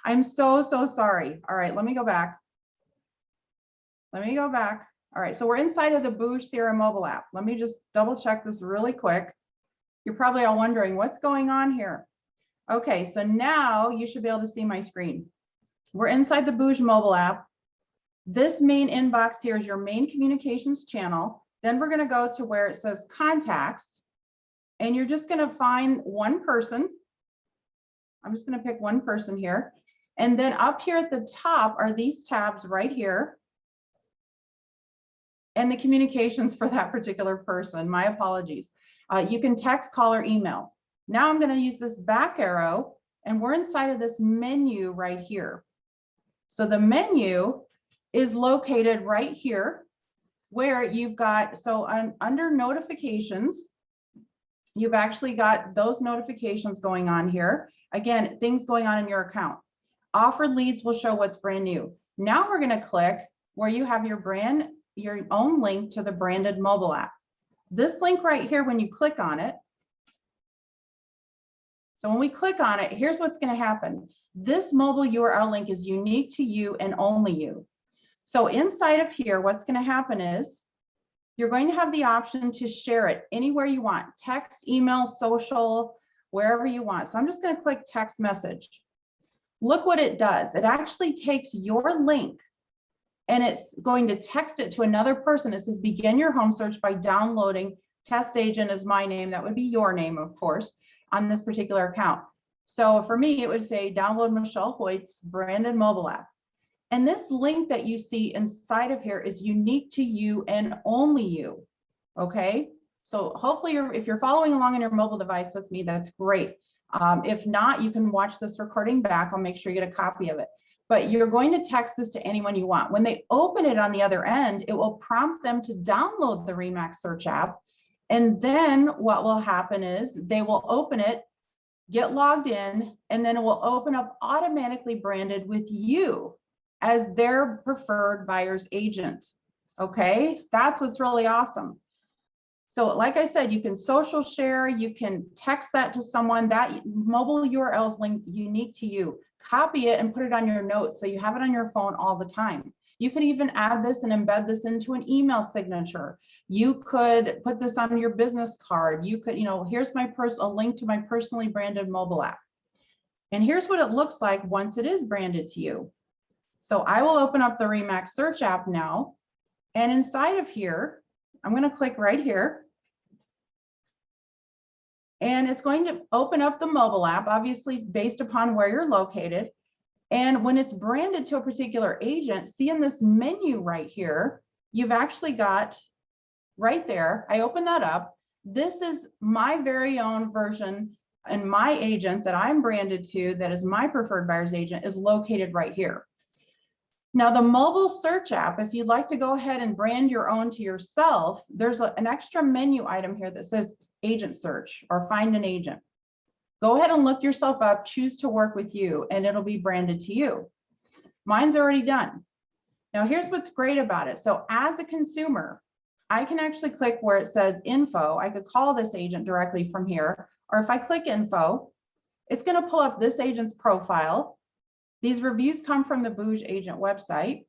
I'm so sorry. All right, let me go back. All right, so we're inside of the booj CRM mobile app. Let me just double check this really quick. You're probably all wondering what's going on here. Okay, so now you should be able to see my screen. We're inside the booj mobile app. This main inbox here is your main communications channel. Then we're going to go to where it says contacts, and you're just going to find one person. I'm just going to pick one person here. And then up here at the top are these tabs right here. And the communications for that particular person. My apologies. You can text, call, or email. Now I'm going to use this back arrow, and we're inside of this menu right here. So the menu is located right here where you've got, so under notifications, you've actually got those notifications going on here. Again, things going on in your account. Offered leads will show what's brand new. Now we're going to click where you have your own link to the branded mobile app. This link right here, when you click on it, so when we click on it, here's what's going to happen. This mobile URL link is unique to you and only you. So inside of here, what's going to happen is you're going to have the option to share it anywhere you want, text, email, social, wherever you want. So I'm just going to click text message. Look what it does. It actually takes your link and it's going to text it to another person. It says begin your home search by downloading Test Agent is my name. That would be your name, of course, on this particular account. So for me, it would say download Michelle Hoyt's branded mobile app. And this link that you see inside of here is unique to you and only you, okay? So hopefully if you're following along on your mobile device with me, that's great. If not, you can watch this recording back. I'll make sure you get a copy of it. But you're going to text this to anyone you want. When they open it on the other end, it will prompt them to download the Remax search app. And then what will happen is they will open it, get logged in, and then it will open up automatically branded with you as their preferred buyer's agent. Okay, that's what's really awesome. So like I said, you can social share, you can text that to someone. That mobile URL is linked unique to you. Copy it and put it on your notes so you have it on your phone all the time. You could even add this and embed this into an email signature. You could put this on your business card. You could, here's a link to my personally branded mobile app. And here's what it looks like once it is branded to you. So I will open up the Remax search app now. And inside of here, I'm going to click right here. And it's going to open up the mobile app, obviously based upon where you're located. And when it's branded to a particular agent, see in this menu right here, you've actually got right there, I open that up. This is my very own version, and my agent that I'm branded to, that is my preferred buyer's agent, is located right here. Now the mobile search app, if you'd like to go ahead and brand your own to yourself, there's an extra menu item here that says agent search or find an agent. Go ahead and look yourself up, choose to work with you, and it'll be branded to you. Mine's already done. Now here's what's great about it. So as a consumer, I can actually click where it says info. I could call this agent directly from here, or if I click info, it's going to pull up this agent's profile. These reviews come from the booj agent website.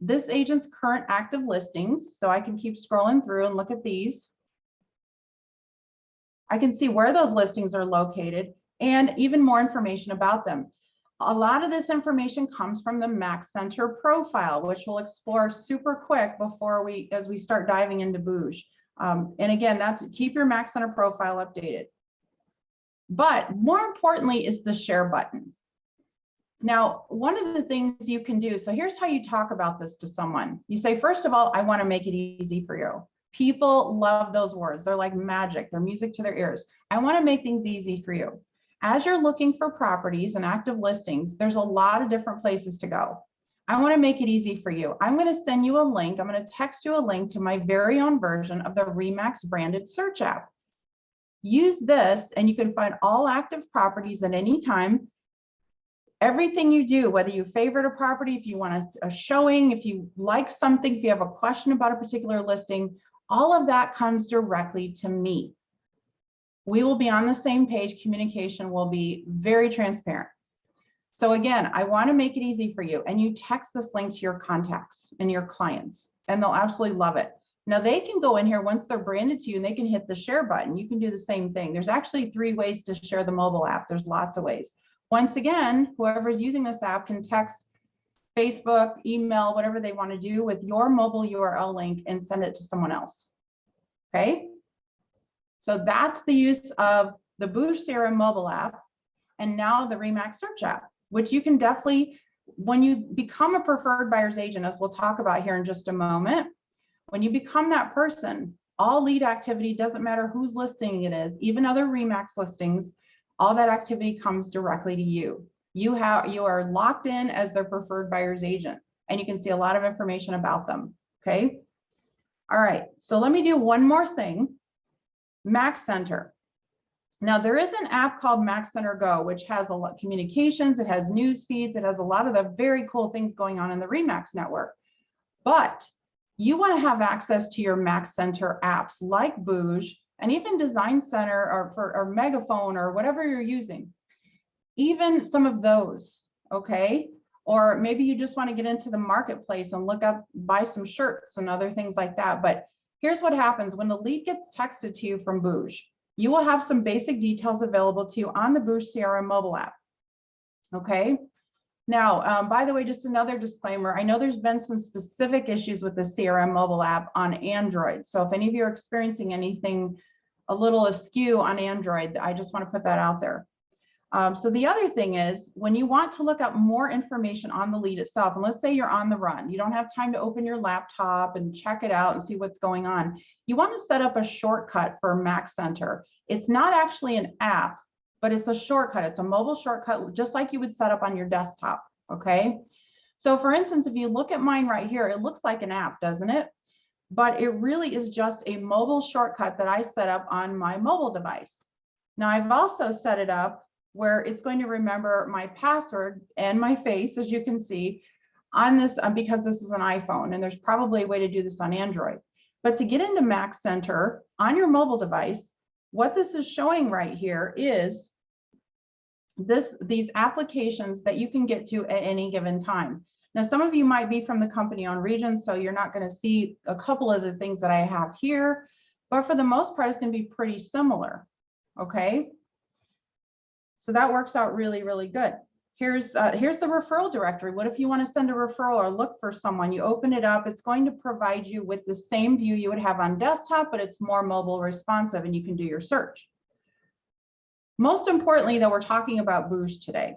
This agent's current active listings, so I can keep scrolling through and look at these. I can see where those listings are located and even more information about them. A lot of this information comes from the Max Center profile, which we'll explore super quick as we start diving into booj. And again, keep your Max Center profile updated. But more importantly is the share button. Now, one of the things you can do, so here's how you talk about this to someone. You say, first of all, I want to make it easy for you. People love those words. They're like magic. They're music to their ears. I want to make things easy for you. As you're looking for properties and active listings, there's a lot of different places to go. I want to make it easy for you. I'm going to send you a link. I'm going to text you a link to my very own version of the Remax branded search app. Use this and you can find all active properties at any time. Everything you do, whether you favorite a property, if you want a showing, if you like something, if you have a question about a particular listing, all of that comes directly to me. We will be on the same page. Communication will be very transparent. So again, I want to make it easy for you, and you text this link to your contacts and your clients, and they'll absolutely love it. Now they can go in here once they're branded to you, and they can hit the share button. You can do the same thing. There's actually 3 ways to share the mobile app. There's lots of ways. Once again, whoever's using this app can text, Facebook, email, whatever they want to do with your mobile URL link and send it to someone else. Okay. So that's the use of the booj CRM mobile app, and now the Remax search app, which you can definitely, when you become a preferred buyer's agent, as we'll talk about here in just a moment, when you become that person, all lead activity, doesn't matter whose listing it is, even other Remax listings, all that activity comes directly to you. You are locked in as their preferred buyer's agent, and you can see a lot of information about them. Okay. All right. So let me do one more thing. Max Center. Now there is an app called Max Center Go, which has a lot of communications. It has news feeds. It has a lot of the very cool things going on in the Remax network. But you want to have access to your Max Center apps like booj and even Design Center or Megaphone or whatever you're using. Even some of those, okay? Or maybe you just want to get into the marketplace and look up, buy some shirts and other things like that. But here's what happens when the lead gets texted to you from booj. You will have some basic details available to you on the booj CRM mobile app, okay? Now, by the way, just another disclaimer. I know there's been some specific issues with the CRM mobile app on Android. So if any of you are experiencing anything a little askew on Android, I just want to put that out there. So the other thing is, when you want to look up more information on the lead itself, and let's say you're on the run, you don't have time to open your laptop and check it out and see what's going on. You want to set up a shortcut for Max Center. It's not actually an app, but it's a shortcut. It's a mobile shortcut, just like you would set up on your desktop, okay? So for instance, if you look at mine right here, it looks like an app, doesn't it? But it really is just a mobile shortcut that I set up on my mobile device. Now I've also set it up where it's going to remember my password and my face, as you can see, on this, because this is an iPhone, and there's probably a way to do this on Android. But to get into Max Center on your mobile device, what this is showing right here is these applications that you can get to at any given time. Now, some of you might be from the company-owned region, so you're not going to see a couple of the things that I have here, but for the most part, it's going to be pretty similar, okay? So that works out really, really good. Here's the referral directory. What if you want to send a referral or look for someone? You open it up. It's going to provide you with the same view you would have on desktop, but it's more mobile responsive, and you can do your search. Most importantly, though, we're talking about booj today.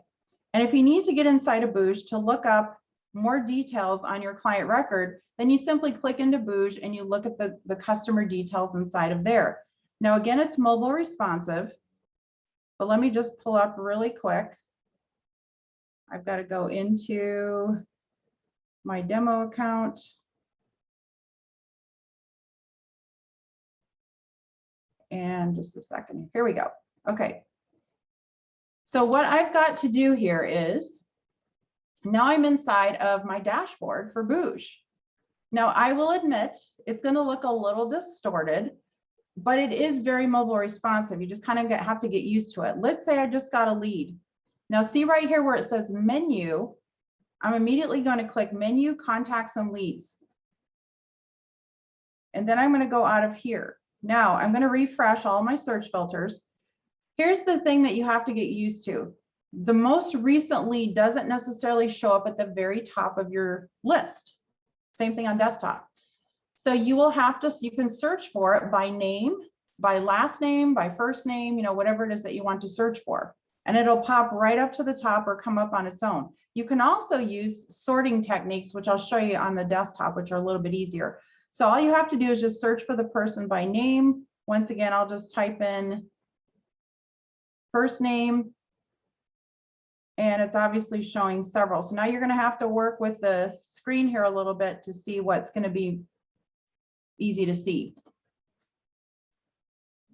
And if you need to get inside of booj to look up more details on your client record, then you simply click into booj and you look at the customer details inside of there. Now, again, it's mobile responsive. But let me just pull up really quick. I've got to go into my demo account. And just a second. Here we go. Okay. So what I've got to do here is, now I'm inside of my dashboard for booj. Now I will admit it's going to look a little distorted, but it is very mobile responsive. You just kind of have to get used to it. Let's say I just got a lead. Now see right here where it says menu, I'm immediately going to click menu, contacts, and leads. And then I'm going to go out of here. Now I'm going to refresh all my search filters. Here's the thing that you have to get used to. The most recent lead doesn't necessarily show up at the very top of your list. Same thing on desktop. So you will have to, you can search for it by name, by last name, by first name, you know, whatever it is that you want to search for. And it'll pop right up to the top or come up on its own. You can also use sorting techniques, which I'll show you on the desktop, which are a little bit easier. So all you have to do is just search for the person by name. Once again, I'll just type in first name, and it's obviously showing several. So now you're going to have to work with the screen here a little bit to see what's going to be easy to see.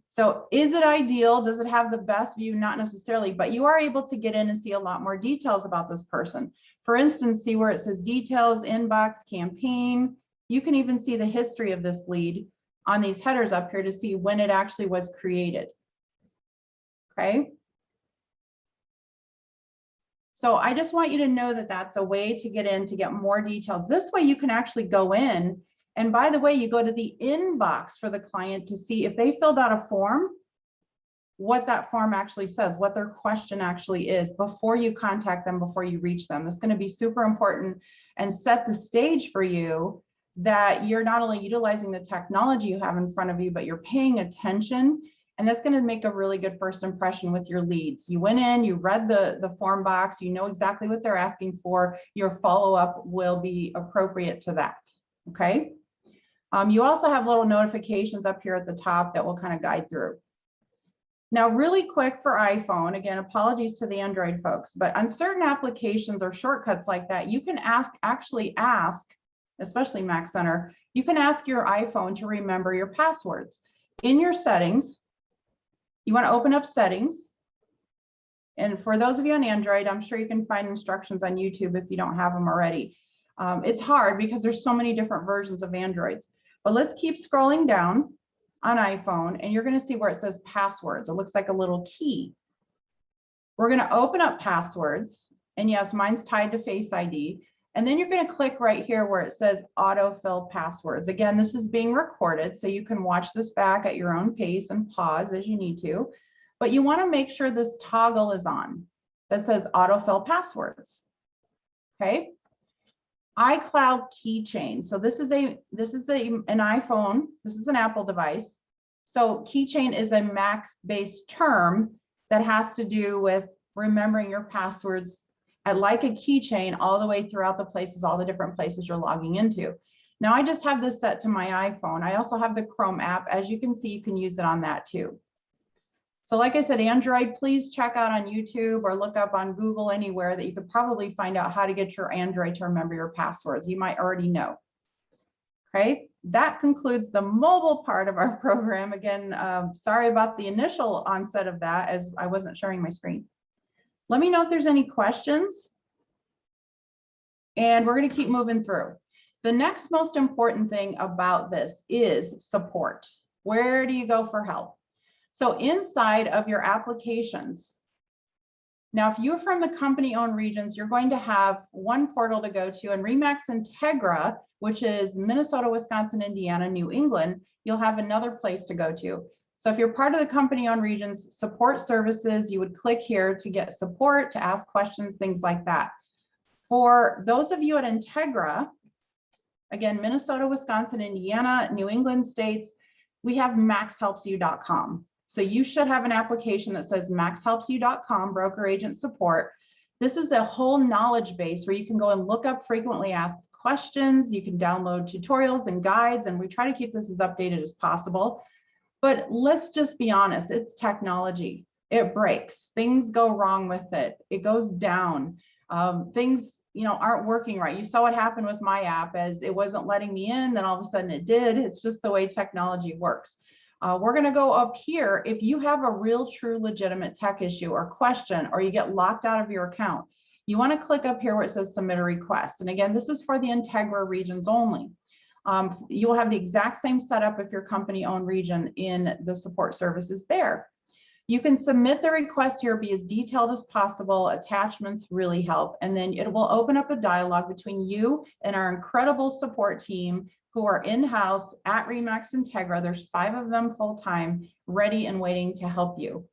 So is it ideal? Does it have the best view? Not necessarily, but you are able to get in and see a lot more details about this person. For instance, see where it says details, inbox, campaign. You can even see the history of this lead on these headers up here to see when it actually was created. okay? So I just want you to know that that's a way to get in to get more details. This way you can actually go in, and by the way, you go to the inbox for the client to see if they filled out a form, what that form actually says, what their question actually is before you contact them, before you reach them. That's going to be super important and set the stage for you that you're not only utilizing the technology you have in front of you, but you're paying attention. And that's going to make a really good first impression with your leads. You went in, you read the form box, you know exactly what they're asking for. Your follow-up will be appropriate to that, okay? You also have little notifications up here at the top that will kind of guide through. Now, really quick for iPhone, again, apologies to the Android folks, but on certain applications or shortcuts like that, you can actually ask, especially Mac Center, you can ask your iPhone to remember your passwords. In your settings, you want to open up settings. And for those of you on Android, I'm sure you can find instructions on YouTube if you don't have them already. It's hard because there's so many different versions of Androids, but let's keep scrolling down on iPhone and you're going to see where it says passwords. It looks like a little key. We're going to open up passwords, and yes, mine's tied to Face ID. And then you're going to click right here where it says autofill passwords. Again, this is being recorded, so you can watch this back at your own pace and pause as you need to. But you want to make sure this toggle is on that says autofill passwords. Okay. iCloud keychain. So this is an iPhone. This is an Apple device. So keychain is a Mac-based term that has to do with remembering your passwords like a keychain all the way throughout the places, all the different places you're logging into. Now I just have this set to my iPhone. I also have the Chrome app. As you can see, you can use it on that too. So like I said, Android, please check out on YouTube or look up on Google anywhere that you could probably find out how to get your Android to remember your passwords. You might already know. Okay, that concludes the mobile part of our program. Again, sorry about the initial onset of that as I wasn't sharing my screen. Let me know if there's any questions. And we're going to keep moving through. The next most important thing about this is support. Where do you go for help? So inside of your applications, now if you're from the company-owned regions, you're going to have one portal to go to, and remax INTEGRA, which is Minnesota, Wisconsin, Indiana, New England, you'll have another place to go to. So if you're part of the company-owned regions support services, you would click here to get support, to ask questions, things like that. For those of you at INTEGRA, again, Minnesota, Wisconsin, Indiana, New England states, we have maxhelpsyou.com. So you should have an application that says maxhelpsyou.com, broker agent support. This is a whole knowledge base where you can go and look up frequently asked questions. You can download tutorials and guides, and we try to keep this as updated as possible. But let's just be honest, it's technology. It breaks. Things go wrong with it. It goes down. Things, aren't working right. You saw what happened with my app as it wasn't letting me in, then all of a sudden it did. It's just the way technology works. We're going to go up here. If you have a real, true, legitimate tech issue or question, or you get locked out of your account, you want to click up here where it says submit a request. And again, this is for the INTEGRA regions only. You will have the exact same setup if your company-owned region in the support services there. You can submit the request here, be as detailed as possible. Attachments really help. And then it will open up a dialogue between you and our incredible support team who are in-house at remax INTEGRA. There's 5 of them full-time, ready and waiting to help you.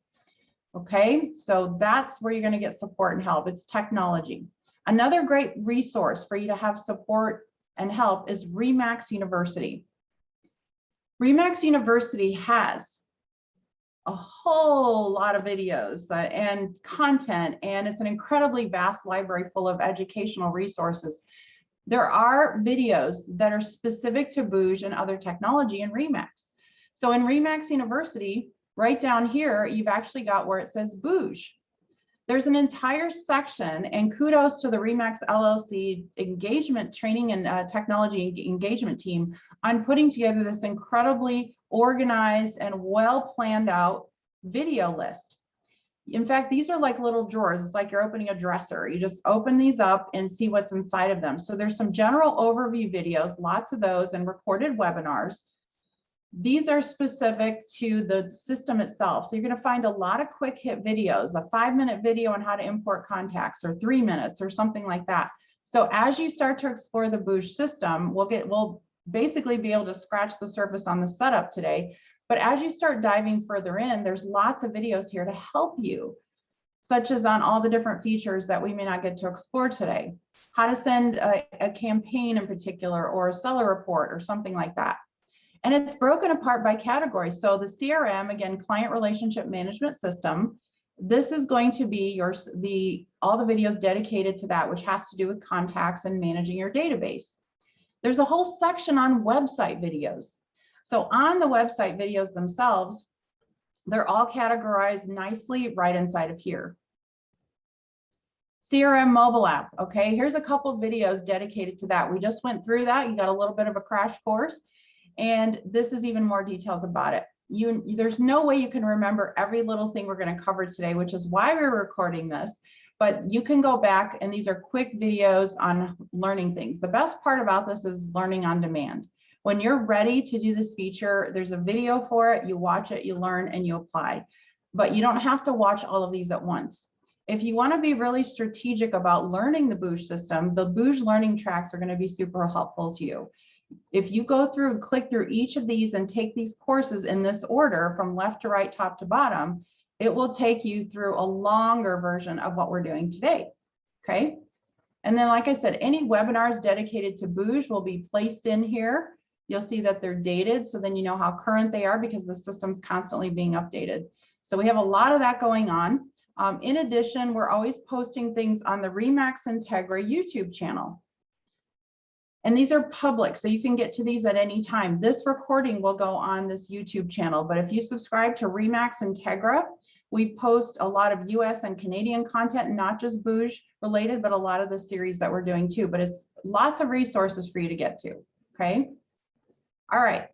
Okay, so that's where you're going to get support and help. It's technology. Another great resource for you to have support and help is Remax University. Remax University has a whole lot of videos and content, and it's an incredibly vast library full of educational resources. There are videos that are specific to booj and other technology in Remax. So in Remax University, right down here, you've actually got where it says booj. There's an entire section, and kudos to the Remax LLC engagement training and technology engagement team on putting together this incredibly organized and well planned out video list. In fact, these are like little drawers. It's like you're opening a dresser. You just open these up and see what's inside of them. So there's some general overview videos, lots of those, and recorded webinars. These are specific to the system itself. So you're going to find a lot of quick hit videos, a 5-minute video on how to import contacts, or 3 minutes or something like that. So as you start to explore the booj system, we'll basically be able to scratch the surface on the setup today. But as you start diving further in, there's lots of videos here to help you, such as on all the different features that we may not get to explore today. How to send a campaign in particular, or a seller report, or something like that. And it's broken apart by category. So the CRM, again, client relationship management system, this is going to be all the videos dedicated to that, which has to do with contacts and managing your database. There's a whole section on website videos. So on the website videos themselves, they're all categorized nicely right inside of here. CRM mobile app. Okay, here's a couple videos dedicated to that. We just went through that. You got a little bit of a crash course. And this is even more details about it. There's no way you can remember every little thing we're going to cover today, which is why we're recording this. But you can go back, and these are quick videos on learning things. The best part about this is learning on demand. When you're ready to do this feature, there's a video for it. You watch it, you learn, and you apply. But you don't have to watch all of these at once. If you want to be really strategic about learning the booj system, the booj learning tracks are going to be super helpful to you. If you go through and click through each of these and take these courses in this order from left to right, top to bottom, it will take you through a longer version of what we're doing today. Okay. And then, like I said, any webinars dedicated to booj will be placed in here. You'll see that they're dated, so then you know how current they are, because the system's constantly being updated. So we have a lot of that going on. In addition, we're always posting things on the Remax INTEGRA YouTube channel. And these are public, so you can get to these at any time. This recording will go on this YouTube channel, but if you subscribe to Remax INTEGRA, we post a lot of US and Canadian content, not just booj related, but a lot of the series that we're doing too. But it's lots of resources for you to get to, okay? All right,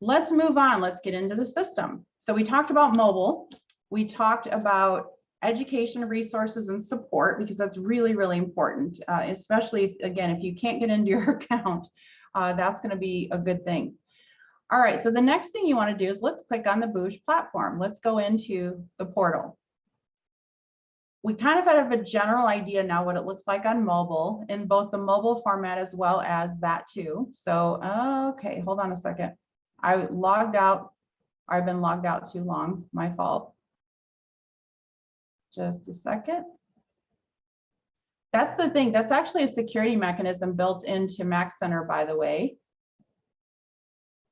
let's move on. Let's get into the system. So we talked about mobile. We talked about education resources and support, because that's really, really important, especially if you can't get into your account, that's going to be a good thing. All right, so the next thing you want to do is let's click on the booj platform. Let's go into the portal. We kind of have a general idea now what it looks like on mobile, in both the mobile format as well as that too. So, okay, hold on a second. I logged out. I've been logged out too long, my fault. Just a second. That's the thing. That's actually a security mechanism built into MaxCenter, by the way,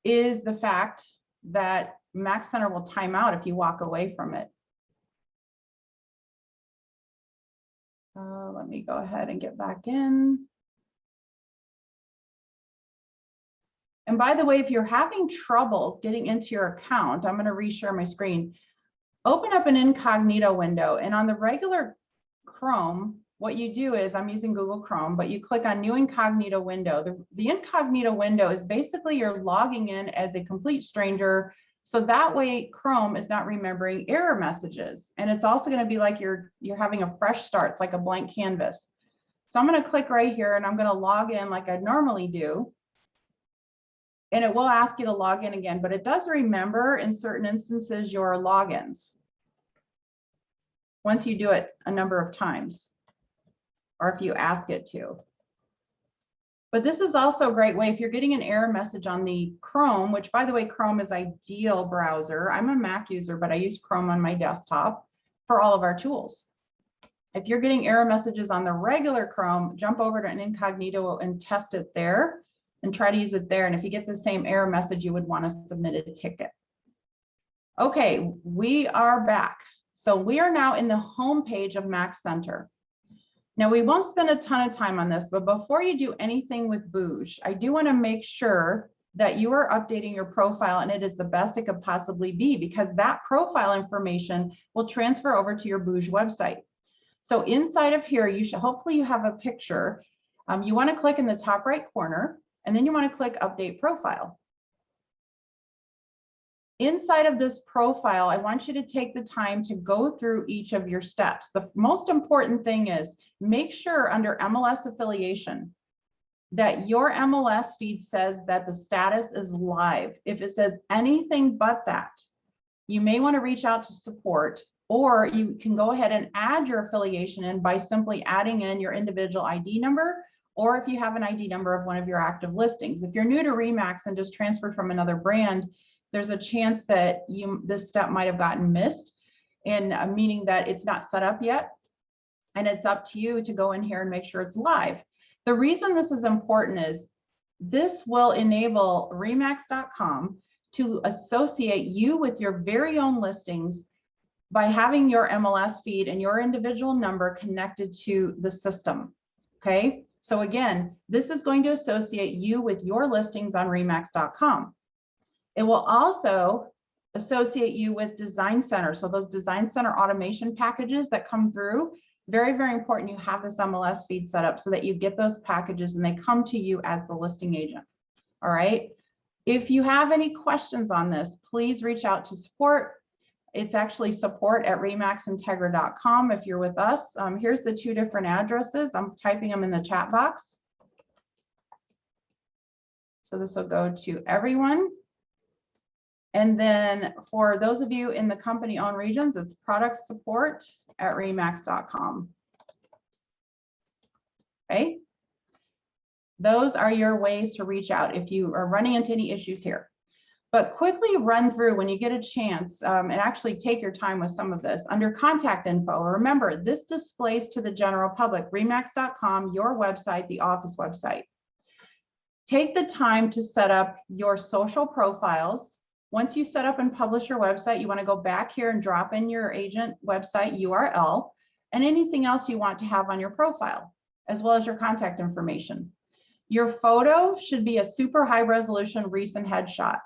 is the fact that MaxCenter will time out if you walk away from it. Let me go ahead and get back in. And by the way, if you're having troubles getting into your account, I'm going to reshare my screen. Open up an incognito window, and on the regular Chrome, what you do is, I'm using Google Chrome, but you click on new incognito window. The incognito window is basically you're logging in as a complete stranger. So that way Chrome is not remembering error messages. And it's also going to be like you're having a fresh start. It's like a blank canvas. So I'm going to click right here, and I'm going to log in like I normally do. And it will ask you to log in again, but it does remember in certain instances your logins once you do it a number of times, or if you ask it to. But this is also a great way if you're getting an error message on the Chrome, which by the way, Chrome is ideal browser. I'm a Mac user, but I use Chrome on my desktop for all of our tools. If you're getting error messages on the regular Chrome, jump over to an incognito and test it there and try to use it there. And if you get the same error message, you would want to submit a ticket. Okay, we are back. So we are now in the home page of MaxCenter. Now we won't spend a ton of time on this, but before you do anything with booj, I do want to make sure that you are updating your profile and it is the best it could possibly be, because that profile information will transfer over to your booj website. So inside of here, hopefully you have a picture. You want to click in the top right corner, and then you want to click update profile. Inside of this profile, I want you to take the time to go through each of your steps. The most important thing is make sure under MLS affiliation that your MLS feed says that the status is live. If it says anything but that, you may want to reach out to support, or you can go ahead and add your affiliation in by simply adding in your individual ID number, or if you have an ID number of one of your active listings. If you're new to Remax and just transferred from another brand, there's a chance that this step might have gotten missed, and meaning that it's not set up yet. And it's up to you to go in here and make sure it's live. The reason this is important is this will enable remax.com to associate you with your very own listings by having your MLS feed and your individual number connected to the system. Okay, so again, this is going to associate you with your listings on remax.com. It will also associate you with Design Center. So those Design Center automation packages that come through, very, very important you have this MLS feed set up so that you get those packages and they come to you as the listing agent. All right. If you have any questions on this, please reach out to support. It's actually support@remaxintegra.com if you're with us. Here's the two different addresses. I'm typing them in the chat box. So this will go to everyone. And then for those of you in the company-owned regions, it's product support@remax.com. Okay. Those are your ways to reach out if you are running into any issues here. But quickly run through when you get a chance and actually take your time with some of this. Under contact info, remember this displays to the general public, remax.com, your website, the office website. Take the time to set up your social profiles. Once you set up and publish your website, you want to go back here and drop in your agent website URL and anything else you want to have on your profile, as well as your contact information. Your photo should be a super high resolution recent headshot.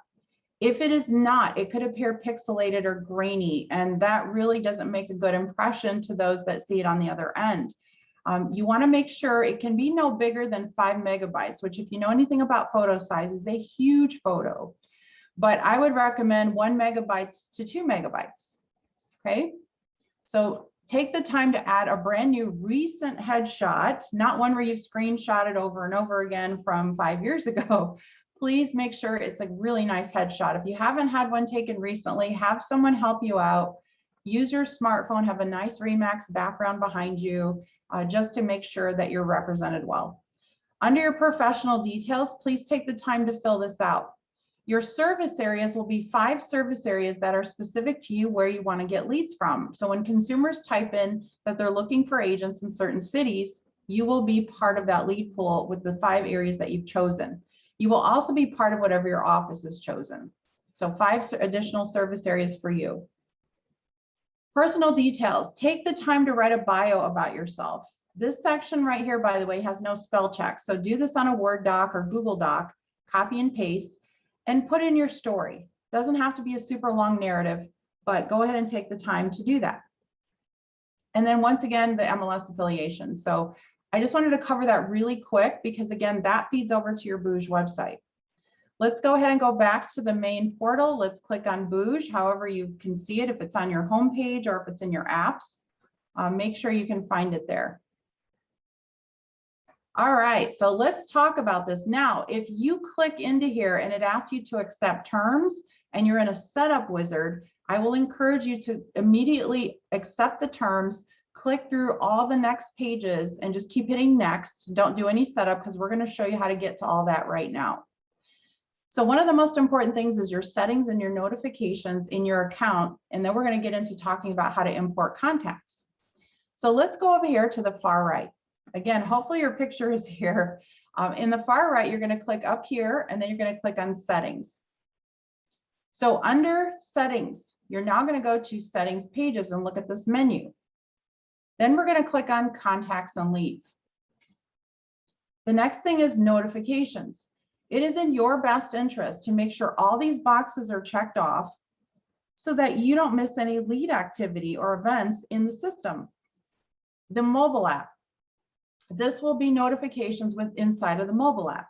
If it is not, it could appear pixelated or grainy, and that really doesn't make a good impression to those that see it on the other end. You want to make sure it can be no bigger than 5 megabytes, which if you know anything about photo size is a huge photo. But I would recommend 1 megabytes to 2 megabytes. Okay, so take the time to add a brand new recent headshot, not one where you've screenshotted over and over again from 5 years ago. Please make sure it's a really nice headshot. If you haven't had one taken recently, have someone help you out. Use your smartphone, have a nice Remax background behind you, just to make sure that you're represented well. Under your professional details, please take the time to fill this out. Your service areas will be 5 service areas that are specific to you where you want to get leads from. So when consumers type in that they're looking for agents in certain cities, you will be part of that lead pool with the 5 areas that you've chosen. You will also be part of whatever your office has chosen. So 5 additional service areas for you. Personal details. Take the time to write a bio about yourself. This section right here, by the way, has no spell check. So do this on a Word doc or Google Doc, copy and paste, and put in your story. Doesn't have to be a super long narrative, but go ahead and take the time to do that. And then once again, the MLS affiliation. So I just wanted to cover that really quick because again, that feeds over to your booj website. Let's go ahead and go back to the main portal. Let's click on booj, however you can see it, if it's on your home page or if it's in your apps. Make sure you can find it there. All right, so let's talk about this. Now, if you click into here and it asks you to accept terms and you're in a setup wizard, I will encourage you to immediately accept the terms, click through all the next pages and just keep hitting next. Don't do any setup because we're going to show you how to get to all that right now. So one of the most important things is your settings and your notifications in your account, and then we're going to get into talking about how to import contacts. So let's go over here to the far right. Again, hopefully your picture is here. In the far right, you're going to click up here and then you're going to click on settings. So under settings, you're now going to go to settings pages and look at this menu. Then we're going to click on contacts and leads. The next thing is notifications. It is in your best interest to make sure all these boxes are checked off so that you don't miss any lead activity or events in the system. The mobile app. This will be notifications inside of the mobile app.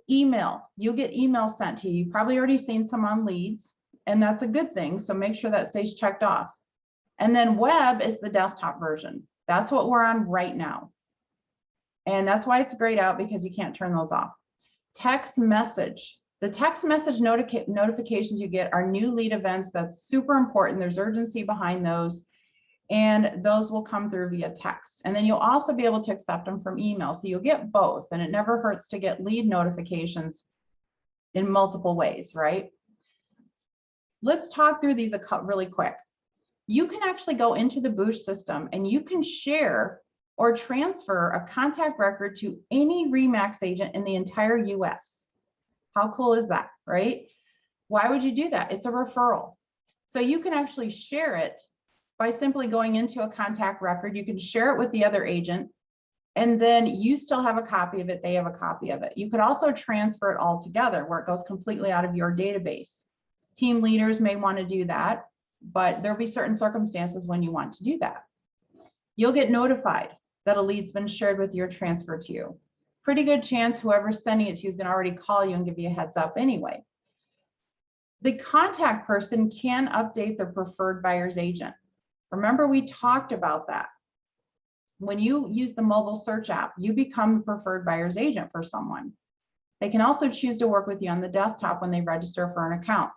Email, you'll get email sent to you. You've probably already seen some on leads, and that's a good thing. So make sure that stays checked off. And then web is the desktop version. That's what we're on right now. And that's why it's grayed out, because you can't turn those off. Text message. The text message notifications you get are new lead events. That's super important. There's urgency behind those. And those will come through via text. And then you'll also be able to accept them from email. So you'll get both. And it never hurts to get lead notifications in multiple ways, right? Let's talk through these really quick. You can actually go into the booj system and you can share or transfer a contact record to any remax agent in the entire US. How cool is that, right? Why would you do that? It's a referral. So you can actually share it by simply going into a contact record. You can share it with the other agent, and then you still have a copy of it, they have a copy of it. You could also transfer it all together where it goes completely out of your database. Team leaders may want to do that, but there'll be certain circumstances when you want to do that. You'll get notified that a lead's been shared with your transfer to you. Pretty good chance whoever's sending it to you is going to already call you and give you a heads up anyway. The contact person can update their preferred buyer's agent. Remember, we talked about that. When you use the mobile search app, you become the preferred buyer's agent for someone. They can also choose to work with you on the desktop when they register for an account.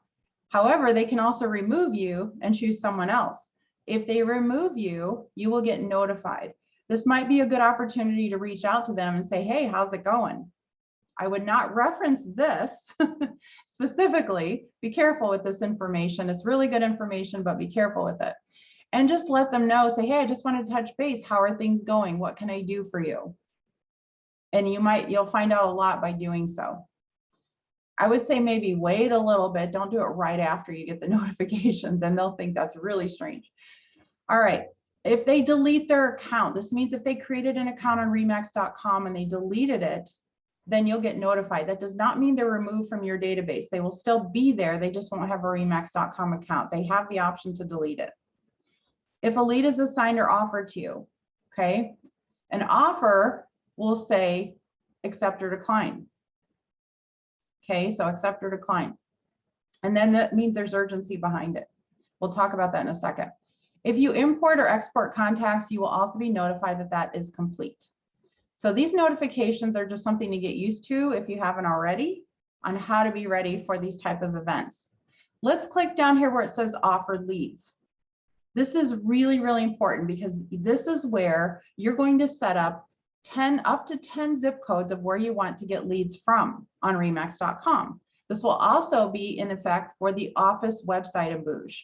However, they can also remove you and choose someone else. If they remove you, you will get notified. This might be a good opportunity to reach out to them and say, hey, how's it going? I would not reference this specifically. Be careful with this information. It's really good information, but be careful with it. And just let them know, say, hey, I just wanted to touch base. How are things going? What can I do for you? And you'll find out a lot by doing so. I would say maybe wait a little bit. Don't do it right after you get the notification. Then they'll think that's really strange. All right. If they delete their account, this means if they created an account on remax.com and they deleted it, then you'll get notified. That does not mean they're removed from your database. They will still be there. They just won't have a remax.com account. They have the option to delete it. If a lead is assigned or offered to you, okay, an offer will say accept or decline. Okay, so accept or decline. And then that means there's urgency behind it. We'll talk about that in a second. If you import or export contacts, you will also be notified that that is complete. So these notifications are just something to get used to if you haven't already on how to be ready for these type of events. Let's click down here where it says offered leads. This is really, really important because this is where you're going to set up up to 10 zip codes of where you want to get leads from on remax.com. This will also be in effect for the office website of booj.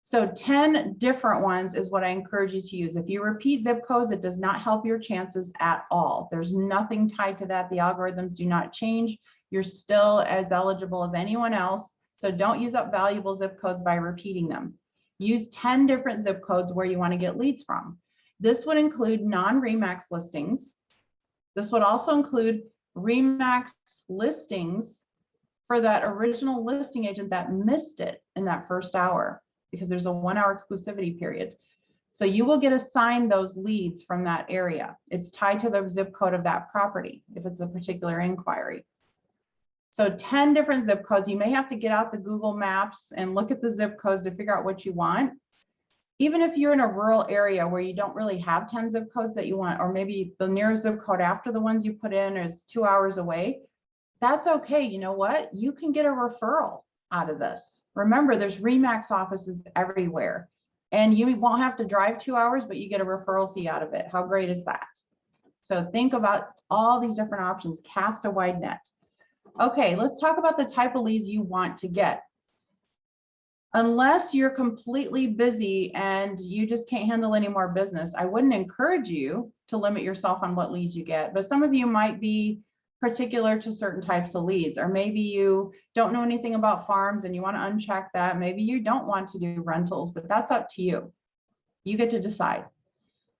So 10 different ones is what I encourage you to use. If you repeat zip codes, it does not help your chances at all. There's nothing tied to that. The algorithms do not change. You're still as eligible as anyone else. So don't use up valuable zip codes by repeating them. Use 10 different zip codes where you want to get leads from. This would include non-Remax listings. This would also include Remax listings for that original listing agent that missed it in that first hour, because there's a 1-hour exclusivity period. So you will get assigned those leads from that area. It's tied to the zip code of that property if it's a particular inquiry. So 10 different zip codes. You may have to get out the Google Maps and look at the zip codes to figure out what you want. Even if you're in a rural area where you don't really have 10 zip codes that you want, or maybe the nearest zip code after the ones you put in is 2 hours away, that's okay. You know what? You can get a referral out of this. Remember, there's Remax offices everywhere, and you won't have to drive 2 hours, but you get a referral fee out of it. How great is that? So think about all these different options. Cast a wide net. Okay, let's talk about the type of leads you want to get. Unless you're completely busy and you just can't handle any more business, I wouldn't encourage you to limit yourself on what leads you get. But some of you might be particular to certain types of leads, or maybe you don't know anything about farms and you want to uncheck that. Maybe you don't want to do rentals, but that's up to you. You get to decide.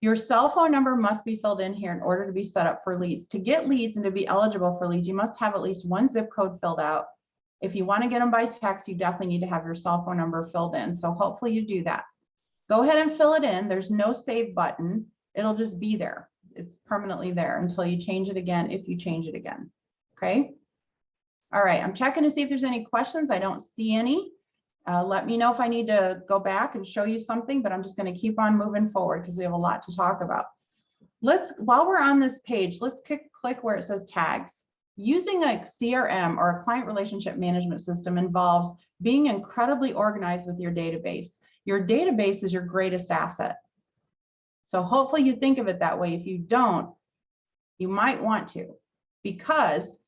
Your cell phone number must be filled in here in order to be set up for leads. To get leads and to be eligible for leads, you must have at least one zip code filled out. If you want to get them by text, you definitely need to have your cell phone number filled in. So hopefully you do that. Go ahead and fill it in. There's no save button. It'll just be there. It's permanently there until you change it again, if you change it again. Okay. All right. I'm checking to see if there's any questions. I don't see any. Let me know if I need to go back and show you something, but I'm just going to keep on moving forward because we have a lot to talk about. While we're on this page, let's click where it says tags. Using a CRM or a client relationship management system involves being incredibly organized with your database. Your database is your greatest asset. So hopefully you think of it that way. If you don't, you might want to, because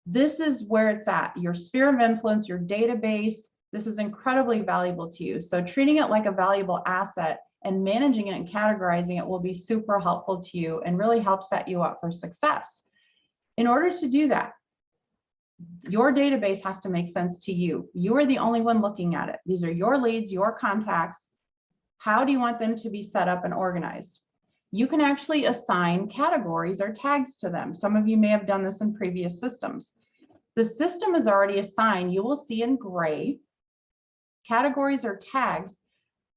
this is where it's at. Your sphere of influence, your database, this is incredibly valuable to you. So treating it like a valuable asset and managing it and categorizing it will be super helpful to you and really help set you up for success. In order to do that, your database has to make sense to you. You are the only one looking at it. These are your leads, your contacts. How do you want them to be set up and organized? You can actually assign categories or tags to them. Some of you may have done this in previous systems. The system is already assigned. You will see in gray categories or tags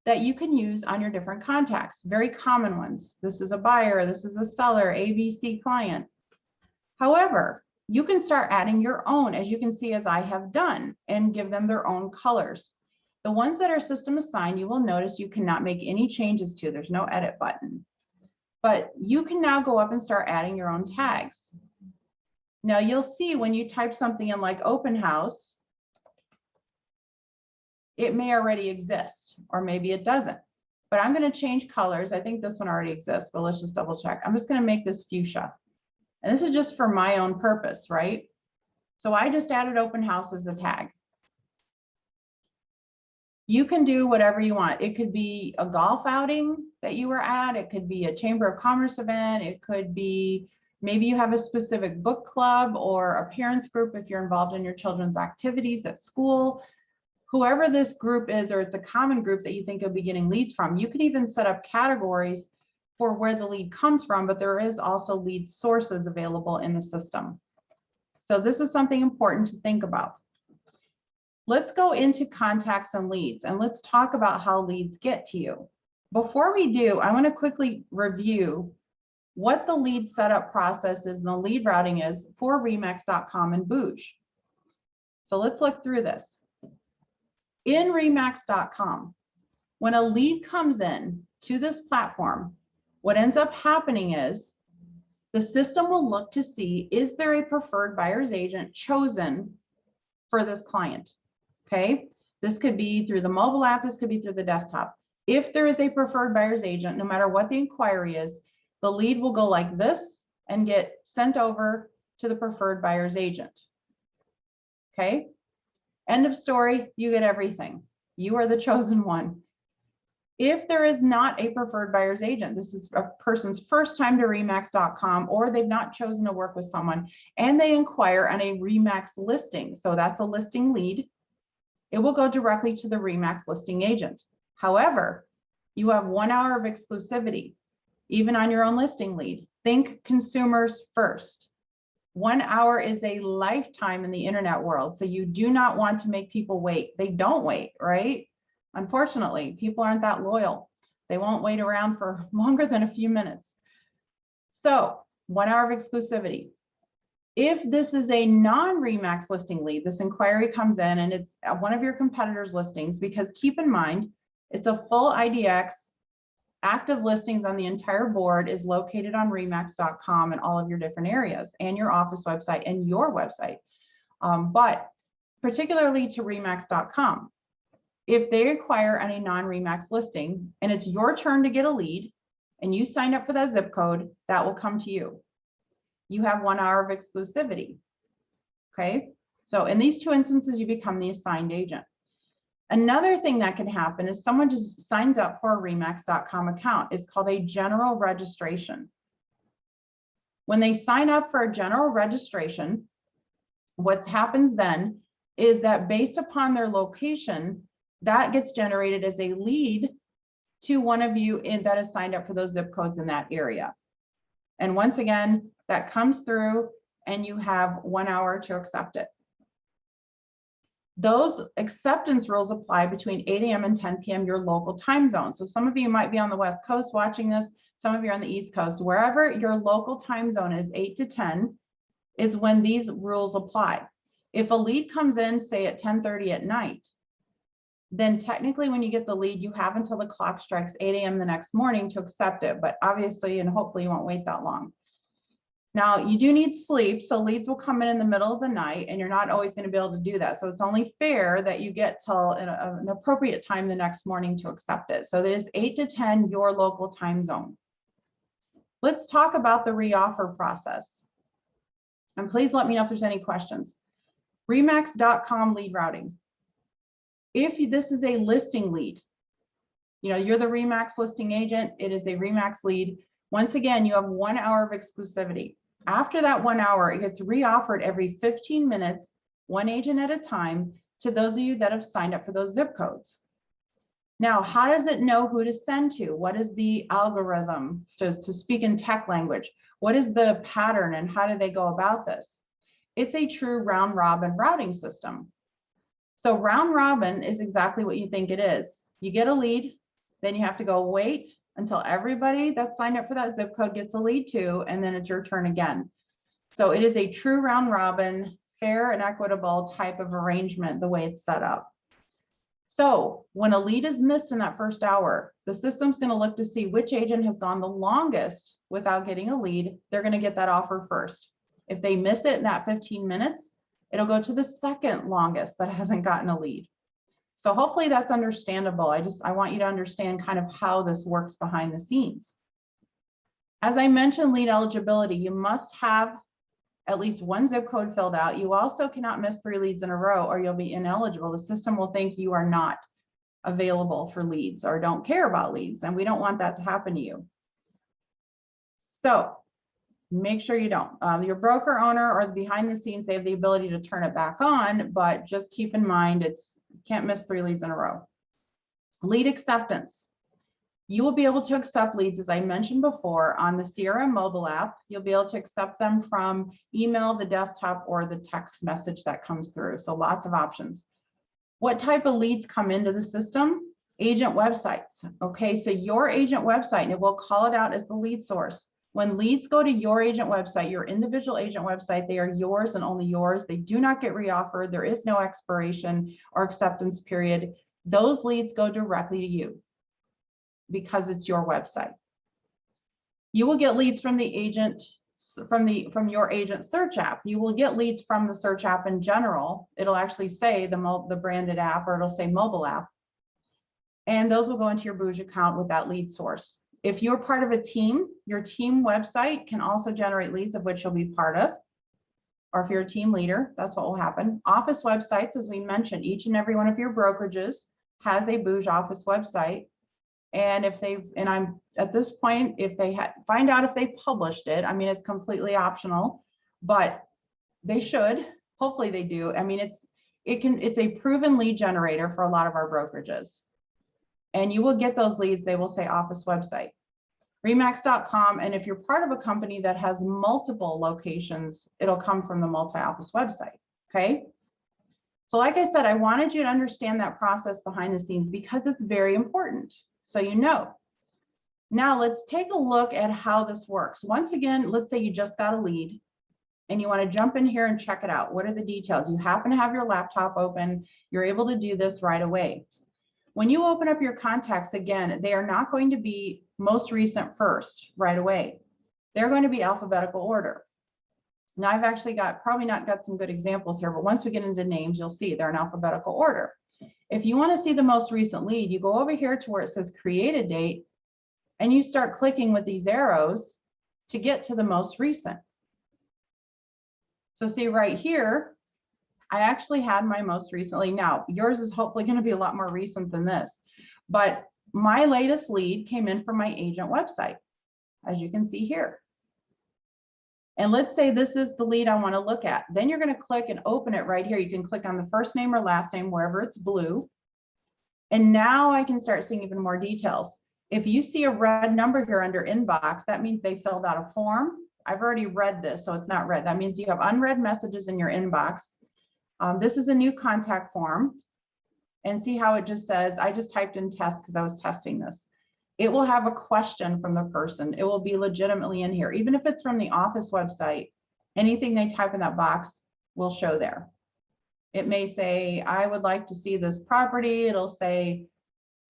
that you can use on your different contacts, very common ones. This is a buyer, this is a seller, ABC client. However, you can start adding your own, as you can see, as I have done, and give them their own colors. The ones that are system assigned, you will notice you cannot make any changes to. There's no edit button. But you can now go up and start adding your own tags. Now you'll see when you type something in like open house, it may already exist, or maybe it doesn't. But I'm going to change colors. I think this one already exists, but let's just double check. I'm just going to make this fuchsia. And this is just for my own purpose, right? So I just added open house as a tag. You can do whatever you want. It could be a golf outing that you were at. It could be a Chamber of Commerce event. It could be, maybe you have a specific book club or a parents group if you're involved in your children's activities at school. Whoever this group is, or it's a common group that you think you'll be getting leads from, you can even set up categories for where the lead comes from, but there is also lead sources available in the system. So this is something important to think about. Let's go into contacts and leads, and let's talk about how leads get to you. Before we do, I want to quickly review what the lead setup process is and the lead routing is for remax.com and booj. So let's look through this. In remax.com, when a lead comes in to this platform, what ends up happening is the system will look to see, is there a preferred buyer's agent chosen for this client? Okay, this could be through the mobile app, this could be through the desktop. If there is a preferred buyer's agent, no matter what the inquiry is, the lead will go like this and get sent over to the preferred buyer's agent. Okay, end of story, you get everything. You are the chosen one. If there is not a preferred buyer's agent, this is a person's first time to remax.com, or they've not chosen to work with someone and they inquire on a Remax listing. So that's a listing lead. It will go directly to the Remax listing agent. However, you have 1 hour of exclusivity, even on your own listing lead. Think consumers first. 1 hour is a lifetime in the internet world. So you do not want to make people wait. They don't wait, right? Unfortunately, people aren't that loyal. They won't wait around for longer than a few minutes. So 1 hour of exclusivity. If this is a non-Remax listing lead, this inquiry comes in and it's one of your competitors' listings, because keep in mind, it's a full IDX, active listings on the entire board is located on remax.com and all of your different areas and your office website and your website. But particularly to remax.com, if they inquire on a non-Remax listing and it's your turn to get a lead and you sign up for that zip code, that will come to you. You have 1 hour of exclusivity. Okay, so in these two instances, you become the assigned agent. Another thing that can happen is someone just signs up for a remax.com account. It's called a general registration. When they sign up for a general registration, what happens then is that based upon their location, that gets generated as a lead to one of you that is signed up for those zip codes in that area. And once again, that comes through and you have 1 hour to accept it. Those acceptance rules apply between 8 a.m. and 10 p.m. your local time zone. So some of you might be on the West Coast watching this, some of you are on the East Coast. Wherever your local time zone is, 8 to 10 is when these rules apply. If a lead comes in, say at 10:30 at night, then technically when you get the lead, you have until the clock strikes 8 a.m. the next morning to accept it. But obviously, and hopefully you won't wait that long. Now, you do need sleep, so leads will come in the middle of the night, and you're not always going to be able to do that. So it's only fair that you get till an appropriate time the next morning to accept it. So it is 8 to 10, your local time zone. Let's talk about the reoffer process. And please let me know if there's any questions. Remax.com lead routing. If this is a listing lead, you're the Remax listing agent, it is a Remax lead. Once again, you have 1 hour of exclusivity. After that 1 hour, it gets reoffered every 15 minutes, one agent at a time, to those of you that have signed up for those zip codes. Now, how does it know who to send to? What is the algorithm, to speak in tech language? What is the pattern and how do they go about this? It's a true round robin routing system. So round robin is exactly what you think it is. You get a lead, then you have to go wait until everybody that's signed up for that zip code gets a lead too, and then it's your turn again. So it is a true round robin, fair and equitable type of arrangement, the way it's set up. So when a lead is missed in that first hour, the system's going to look to see which agent has gone the longest without getting a lead. They're going to get that offer first. If they miss it in that 15 minutes, it'll go to the second longest that hasn't gotten a lead. So hopefully that's understandable. I want you to understand kind of how this works behind the scenes. As I mentioned, lead eligibility, you must have at least one zip code filled out. You also cannot miss 3 leads in a row or you'll be ineligible. The system will think you are not available for leads or don't care about leads, and we don't want that to happen to you. So make sure you don't. Your broker owner or the behind the scenes, they have the ability to turn it back on, but just keep in mind can't miss 3 leads in a row. Lead acceptance. You will be able to accept leads, as I mentioned before, on the CRM mobile app. You'll be able to accept them from email, the desktop, or the text message that comes through. So lots of options. What type of leads come into the system? Agent websites. Okay, so your agent website, and it will call it out as the lead source. When leads go to your agent website, your individual agent website, they are yours and only yours. They do not get reoffered. There is no expiration or acceptance period. Those leads go directly to you because it's your website. You will get leads from the agent, from your agent search app. You will get leads from the search app in general. It'll actually say the branded app, or it'll say mobile app. And those will go into your booj account with that lead source. If you're part of a team, your team website can also generate leads, of which you'll be part of. Or if you're a team leader, that's what will happen. Office websites, as we mentioned, each and every one of your brokerages has a booj office website. And I'm at this point, if they find out if they published it, I mean, it's completely optional, but they should. Hopefully they do. I mean, it's a proven lead generator for a lot of our brokerages. And you will get those leads. They will say office website, remax.com. And if you're part of a company that has multiple locations, it'll come from the multi-office website. Okay. So like I said, I wanted you to understand that process behind the scenes because it's very important. So you know. Now let's take a look at how this works. Once again, let's say you just got a lead and you want to jump in here and check it out. What are the details? You happen to have your laptop open. You're able to do this right away. When you open up your contacts, again, they are not going to be most recent first right away. They're going to be alphabetical order. Now I've actually probably not got some good examples here, but once we get into names, you'll see they're in alphabetical order. If you want to see the most recent lead, you go over here to where it says create a date and you start clicking with these arrows to get to the most recent. So see right here, I actually had my most recently. Now, yours is hopefully going to be a lot more recent than this, but my latest lead came in from my agent website, as you can see here. And let's say this is the lead I want to look at. Then you're going to click and open it right here. You can click on the first name or last name, wherever it's blue. And now I can start seeing even more details. If you see a red number here under inbox, that means they filled out a form. I've already read this, so it's not red. That means you have unread messages in your inbox. This is a new contact form. And see how it just says, I just typed in test because I was testing this. It will have a question from the person. It will be legitimately in here. Even if it's from the office website, anything they type in that box will show there. It may say, I would like to see this property. It'll say,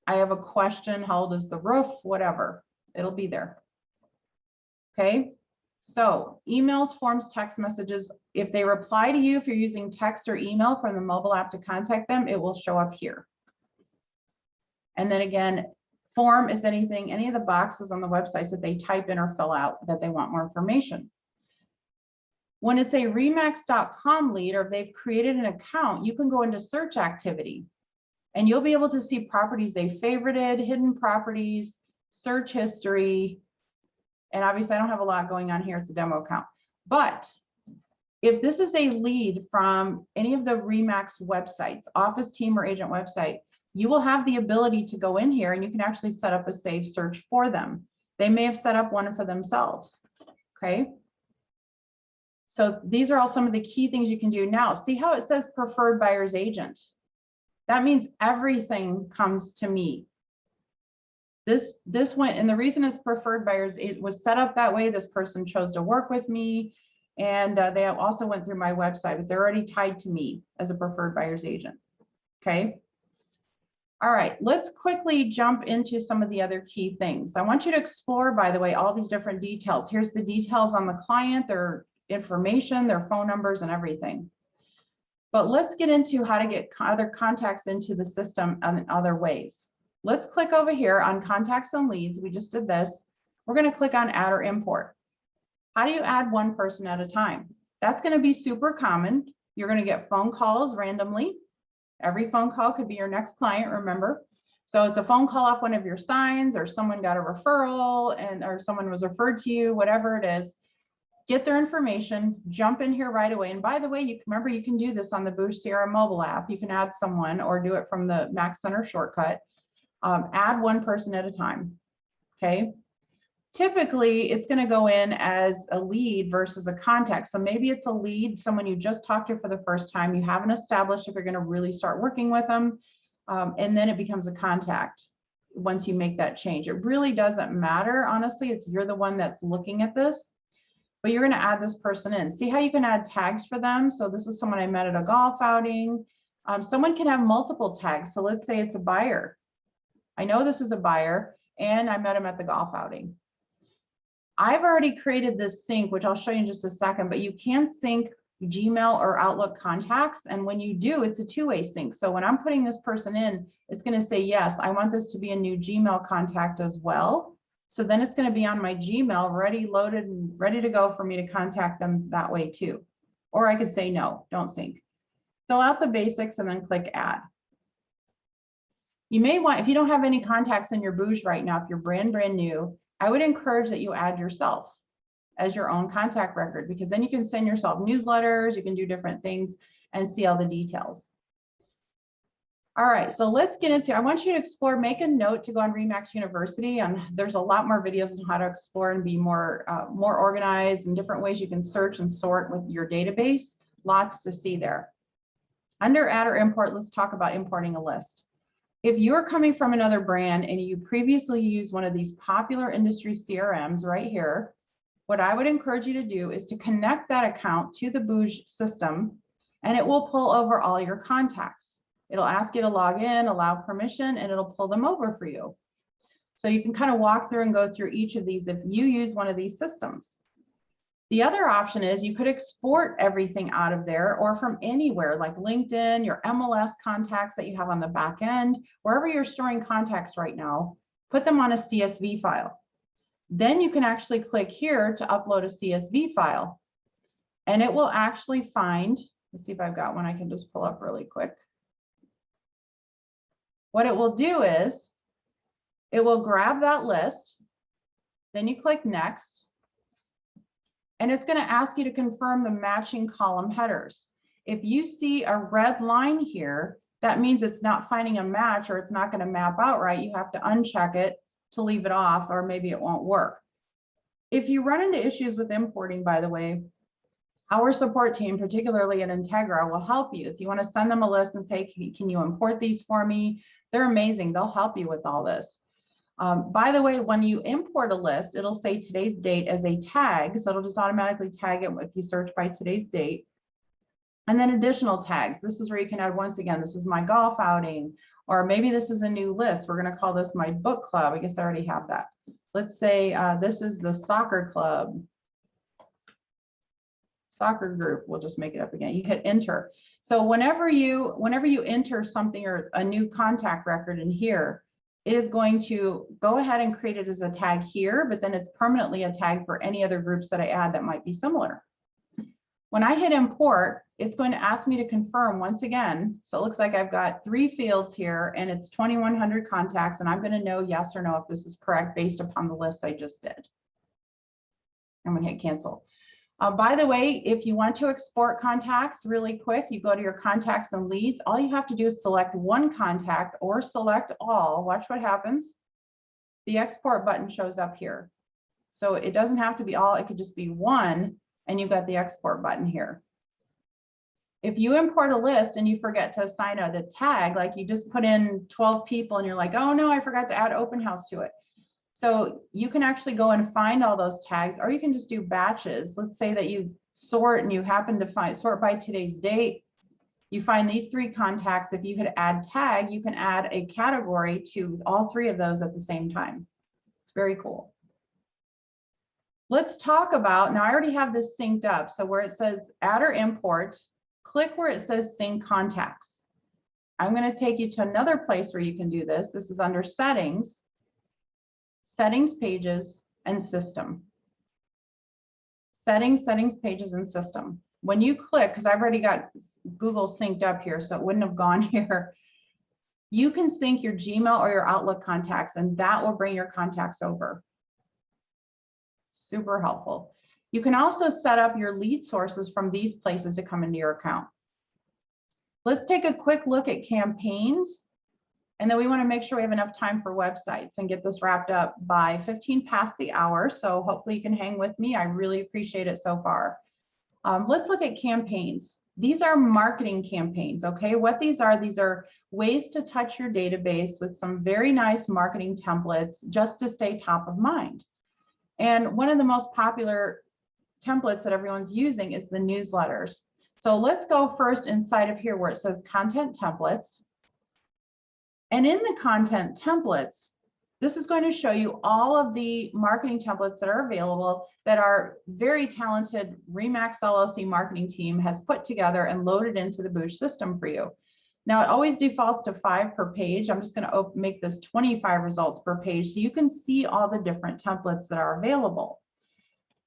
I have a question. How old is the roof? Whatever. It'll be there. Okay. So emails, forms, text messages, if they reply to you, if you're using text or email from the mobile app to contact them, it will show up here. And then again, form is anything, any of the boxes on the websites that they type in or fill out that they want more information. When it's a remax.com lead, or if they've created an account, you can go into search activity and you'll be able to see properties they favorited, hidden properties, search history. And obviously I don't have a lot going on here. It's a demo account. But if this is a lead from any of the Remax websites, office, team, or agent website, you will have the ability to go in here and you can actually set up a saved search for them. They may have set up one for themselves. Okay. So these are all some of the key things you can do now. See how it says preferred buyer's agent? That means everything comes to me. This went, and the reason it's preferred buyers, it was set up that way. This person chose to work with me, and they also went through my website, but they're already tied to me as a preferred buyer's agent. Okay. All right, let's quickly jump into some of the other key things. I want you to explore, by the way, all these different details. Here's the details on the client, their information, their phone numbers, and everything. But let's get into how to get other contacts into the system in other ways. Let's click over here on contacts and leads. We just did this. We're going to click on add or import. How do you add one person at a time? That's going to be super common. You're going to get phone calls randomly. Every phone call could be your next client, remember? So it's a phone call off one of your signs, or someone got a referral or someone was referred to you, whatever it is. Get their information, jump in here right away. And by the way, you can do this on the booj CRM mobile app. You can add someone or do it from the Max Center shortcut. Add one person at a time. Okay. Typically, it's going to go in as a lead versus a contact. So maybe it's a lead, someone you just talked to for the first time. You haven't established if you're going to really start working with them. And then it becomes a contact once you make that change. It really doesn't matter. Honestly, you're the one that's looking at this, but you're going to add this person in. See how you can add tags for them. So this is someone I met at a golf outing. Someone can have multiple tags. So let's say it's a buyer. I know this is a buyer and I met him at the golf outing. I've already created this sync, which I'll show you in just a second, but you can sync Gmail or Outlook contacts. And when you do, it's a two-way sync. So when I'm putting this person in, it's going to say, yes, I want this to be a new Gmail contact as well. So then it's going to be on my Gmail, ready, loaded, and ready to go for me to contact them that way too. Or I could say, no, don't sync. Fill out the basics and then click add. You may want, if you don't have any contacts in your booj right now, if you're brand new, I would encourage that you add yourself as your own contact record, because then you can send yourself newsletters, you can do different things and see all the details. All right, so let's get into, I want you to explore, make a note to go on Remax University, and there's a lot more videos on how to explore and be more organized and different ways you can search and sort with your database. Lots to see there. Under add or import, let's talk about importing a list. If you're coming from another brand and you previously used one of these popular industry CRMs right here, what I would encourage you to do is to connect that account to the booj system, and it will pull over all your contacts. It'll ask you to log in, allow permission, and it'll pull them over for you. So you can kind of walk through and go through each of these if you use one of these systems. The other option is you could export everything out of there or from anywhere like LinkedIn, your MLS contacts that you have on the back end, wherever you're storing contacts right now, put them on a CSV file. Then you can actually click here to upload a CSV file, and it will actually find, let's see if I've got one I can just pull up really quick. What it will do is it will grab that list, then you click next, and it's going to ask you to confirm the matching column headers. If you see a red line here, that means it's not finding a match or it's not going to map out right. You have to uncheck it to leave it off, or maybe it won't work. If you run into issues with importing, by the way, our support team, particularly at INTEGRA, will help you. If you want to send them a list and say, can you import these for me? They're amazing. They'll help you with all this. By the way, when you import a list, it'll say today's date as a tag. So it'll just automatically tag it if you search by today's date. And then additional tags. This is where you can add, once again, this is my golf outing, or maybe this is a new list. We're going to call this my book club. I guess I already have that. Let's say this is the soccer club. Soccer group, we'll just make it up again. You hit enter. So whenever you enter something or a new contact record in here, it is going to go ahead and create it as a tag here, but then it's permanently a tag for any other groups that I add that might be similar. When I hit import, it's going to ask me to confirm once again. So it looks like I've got 3 fields here and it's 2,100 contacts, and I'm going to know yes or no if this is correct based upon the list I just did. I'm going to hit cancel. By the way, if you want to export contacts really quick, you go to your contacts and leads. All you have to do is select one contact or select all. Watch what happens. The export button shows up here. So it doesn't have to be all, it could just be one, and you've got the export button here. If you import a list and you forget to assign a tag, like you just put in 12 people and you're like, oh no, I forgot to add open house to it. So you can actually go and find all those tags, or you can just do batches. Let's say that you sort and you happen to sort by today's date. You find these 3 contacts. If you hit add tag, you can add a category to all 3 of those at the same time. It's very cool. Let's talk about, now I already have this synced up. So where it says add or import, click where it says sync contacts. I'm going to take you to another place where you can do this. This is under settings. Settings, pages, and system. Settings, pages, and system. When you click, because I've already got Google synced up here, so it wouldn't have gone here. You can sync your Gmail or your Outlook contacts, and that will bring your contacts over. Super helpful. You can also set up your lead sources from these places to come into your account. Let's take a quick look at campaigns. And then we want to make sure we have enough time for websites and get this wrapped up by 15 past the hour. So hopefully you can hang with me. I really appreciate it so far. Let's look at campaigns. These are marketing campaigns, okay? What these are ways to touch your database with some very nice marketing templates just to stay top of mind. And one of the most popular templates that everyone's using is the newsletters. So let's go first inside of here where it says content templates. And in the content templates, this is going to show you all of the marketing templates that are available that our very talented Remax LLC marketing team has put together and loaded into the booj system for you. Now it always defaults to 5 per page. I'm just going to make this 25 results per page so you can see all the different templates that are available.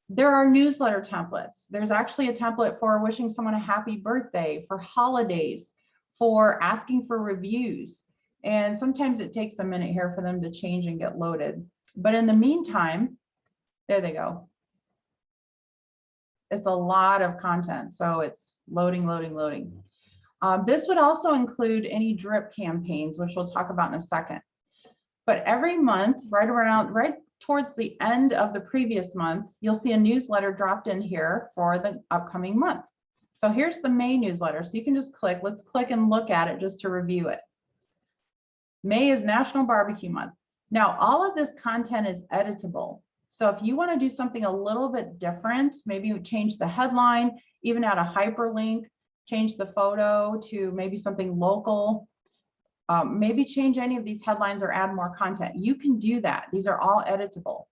There are newsletter templates. There's actually a template for wishing someone a happy birthday, for holidays, for asking for reviews. And sometimes it takes a minute here for them to change and get loaded. But in the meantime, there they go. It's a lot of content, so it's loading. This would also include any drip campaigns, which we'll talk about in a second. But every month, right towards the end of the previous month, you'll see a newsletter dropped in here for the upcoming month. So here's the May newsletter. So you can just click, let's click and look at it just to review it. May is National Barbecue Month. Now, all of this content is editable. So if you want to do something a little bit different, maybe you change the headline, even add a hyperlink, change the photo to maybe something local, maybe change any of these headlines or add more content. You can do that. These are all editable.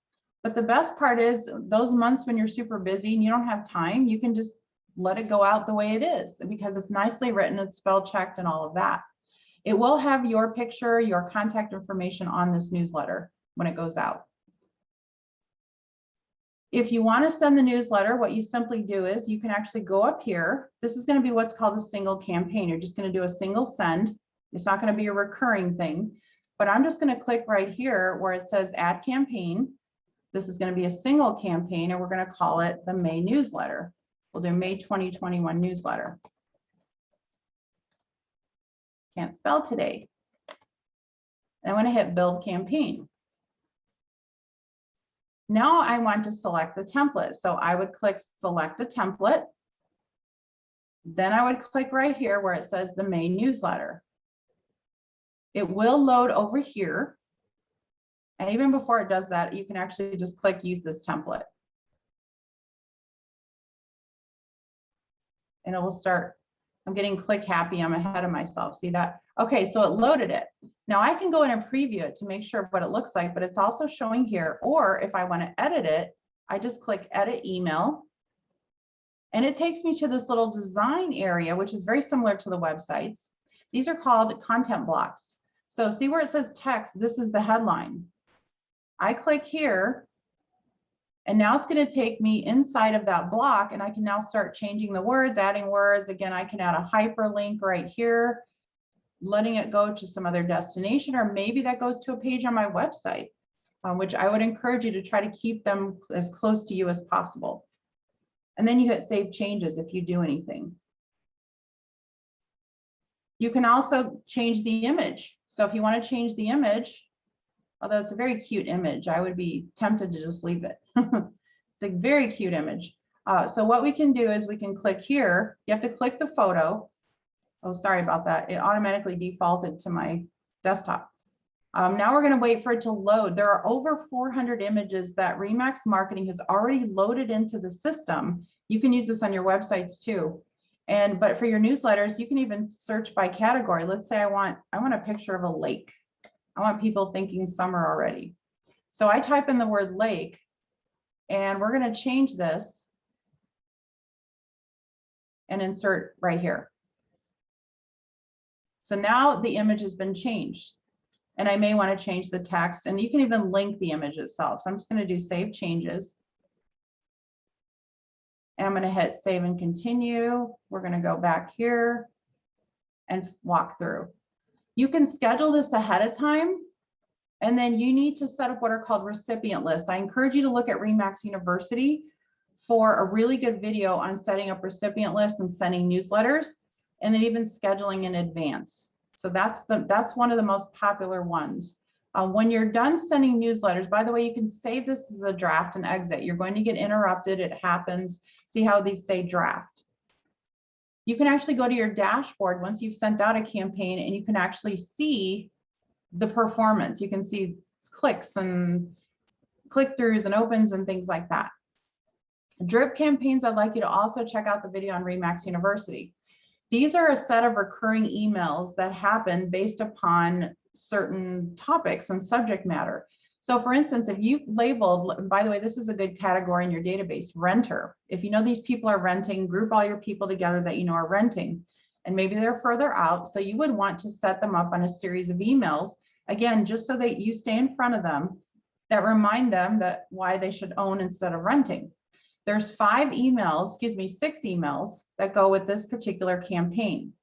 But the best part is those months when you're super busy and you don't have time, you can just let it go out the way it is because it's nicely written, it's spell checked and all of that. It will have your picture, your contact information on this newsletter when it goes out. If you want to send the newsletter, what you simply do is you can actually go up here. This is going to be what's called a single campaign. You're just going to do a single send. It's not going to be a recurring thing, but I'm just going to click right here where it says add campaign. This is going to be a single campaign and we're going to call it the May newsletter. We'll do May 2021 newsletter. Can't spell today. And I'm going to hit build campaign. Now I want to select the template. So I would click select a template. Then I would click right here where it says the May newsletter. It will load over here. And even before it does that, you can actually just click use this template. And it will start I'm getting click happy. I'm ahead of myself. See that? Okay, so it loaded it. Now I can go in and preview it to make sure what it looks like, but it's also showing here. Or if I want to edit it, I just click edit email. And it takes me to this little design area, which is very similar to the websites. These are called content blocks. So see where it says text, this is the headline. I click here, and now it's going to take me inside of that block, and I can now start changing the words, adding words. Again, I can add a hyperlink right here, letting it go to some other destination, or maybe that goes to a page on my website, which I would encourage you to try to keep them as close to you as possible. And then you hit save changes if you do anything. You can also change the image. So if you want to change the image, although it's a very cute image, I would be tempted to just leave it. It's a very cute image. So what we can do is we can click here. You have to click the photo. Oh, sorry about that. It automatically defaulted to my desktop. Now we're going to wait for it to load. There are over 400 images that Remax Marketing has already loaded into the system. You can use this on your websites too. But for your newsletters, you can even search by category. Let's say I want a picture of a lake. I want people thinking summer already. So I type in the word lake, and we're going to change this and insert right here. So now the image has been changed. And I may want to change the text, and you can even link the image itself. So I'm just going to do save changes. And I'm going to hit save and continue. We're going to go back here and walk through. You can schedule this ahead of time, and then you need to set up what are called recipient lists. I encourage you to look at Remax University for a really good video on setting up recipient lists and sending newsletters, and then even scheduling in advance. So that's one of the most popular ones. When you're done sending newsletters, by the way, you can save this as a draft and exit. You're going to get interrupted. It happens. See how these say draft. You can actually go to your dashboard once you've sent out a campaign, and you can actually see the performance. You can see clicks and click-throughs and opens and things like that. Drip campaigns, I'd like you to also check out the video on Remax University. These are a set of recurring emails that happen based upon certain topics and subject matter. So for instance, if you labeled, by the way, this is a good category in your database, renter. If you know these people are renting, group all your people together that you know are renting, and maybe they're further out. So you would want to set them up on a series of emails, again, just so that you stay in front of them, that remind them that why they should own instead of renting. There's 6 emails that go with this particular campaign.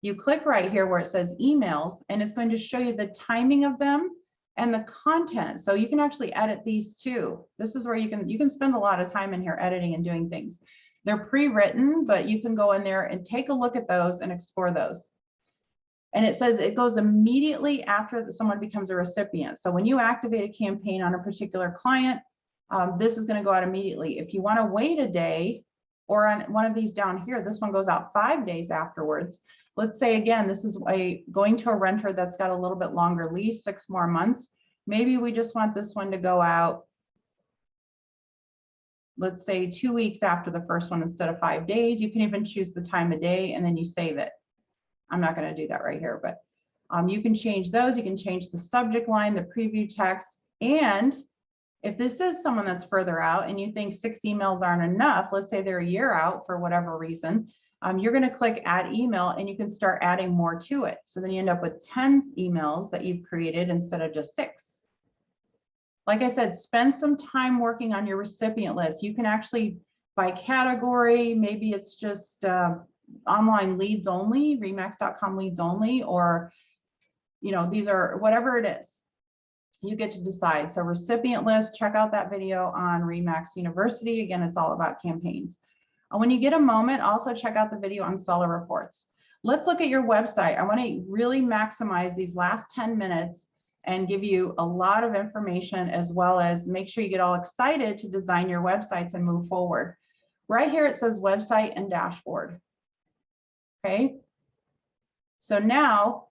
You click right here where it says emails, and it's going to show you the timing of them and the content. So you can actually edit these too. This is where you can spend a lot of time in here editing and doing things. They're pre-written, but you can go in there and take a look at those and explore those. And it says it goes immediately after someone becomes a recipient. So when you activate a campaign on a particular client, this is going to go out immediately. If you want to wait a day, or on one of these down here, this one goes out 5 days afterwards. Let's say, again, this is going to a renter that's got a little bit longer lease, 6 more months. Maybe we just want this one to go out, let's say 2 weeks after the first one instead of 5 days. You can even choose the time of day, and then you save it. I'm not going to do that right here, but you can change those. You can change the subject line, the preview text, and if this is someone that's further out and you think 6 emails aren't enough, let's say they're a year out for whatever reason, you're going to click add email, and you can start adding more to it. So then you end up with 10 emails that you've created instead of just 6. Like I said, spend some time working on your recipient list. You can actually, by category, maybe it's just online leads only, remax.com leads only, or these are whatever it is. You get to decide. So recipient list, check out that video on Remax University. Again, it's all about campaigns. When you get a moment, also check out the video on seller reports. Let's look at your website. I want to really maximize these last 10 minutes and give you a lot of information, as well as make sure you get all excited to design your websites and move forward. Right here, it says website and dashboard. Okay. So now,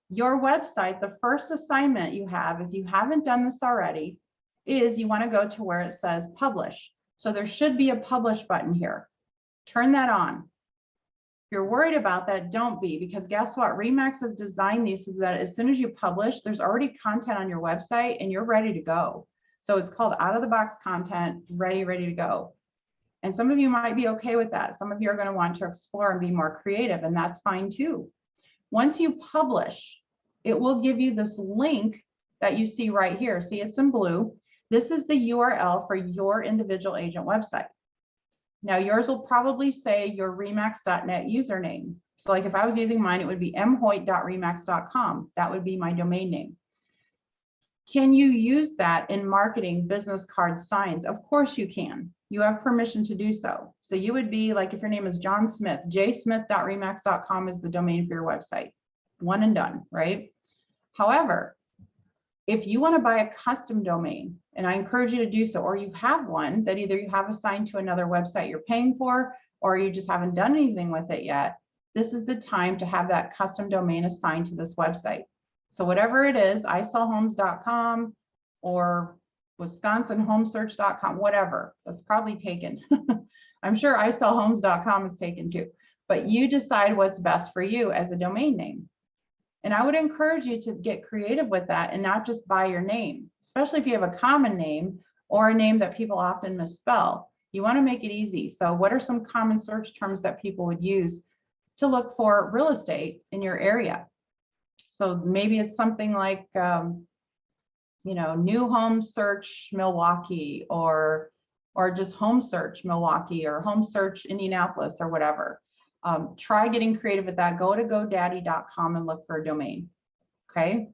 your website, the first assignment you have, if you haven't done this already, is you want to go to where it says publish. So there should be a publish button here. Turn that on. you're worried about that, don't be, because guess what? Remax has designed these so that as soon as you publish, there's already content on your website and you're ready to go. So it's called out of the box content, ready to go. And some of you might be okay with that. Some of you are going to want to explore and be more creative, and that's fine too. Once you publish, it will give you this link that you see right here. See, it's in blue. This is the URL for your individual agent website. Now yours will probably say your remax.net username. So like if I was using mine, it would be mhoyt.remax.com. That would be my domain name. Can you use that in marketing, business cards, signs? Of course you can. You have permission to do so. So you would be like, if your name is John Smith, jsmith.remax.com is the domain for your website. One and done, right? However, if you want to buy a custom domain, and I encourage you to do so, or you have one that either you have assigned to another website you're paying for, or you just haven't done anything with it yet, this is the time to have that custom domain assigned to this website. So whatever it is, isellhomes.com or wisconsinhomesearch.com, whatever, that's probably taken. I'm sure isellhomes.com is taken too, but you decide what's best for you as a domain name. And I would encourage you to get creative with that and not just buy your name, especially if you have a common name or a name that people often misspell. You want to make it easy. So what are some common search terms that people would use to look for real estate in your area? So maybe it's something like, new home search Milwaukee, or just home search Milwaukee, or home search Indianapolis, or whatever. Try getting creative with that. Go to GoDaddy.com and look for a domain. Okay.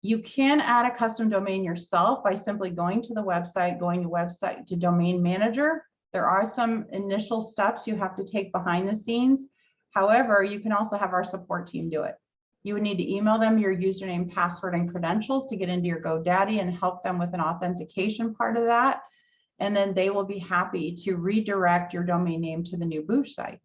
You can add a custom domain yourself by simply going to the website, going to domain manager. There are some initial steps you have to take behind the scenes. However, you can also have our support team do it. You would need to email them your username, password, and credentials to get into your GoDaddy and help them with an authentication part of that. And then they will be happy to redirect your domain name to the new booj site.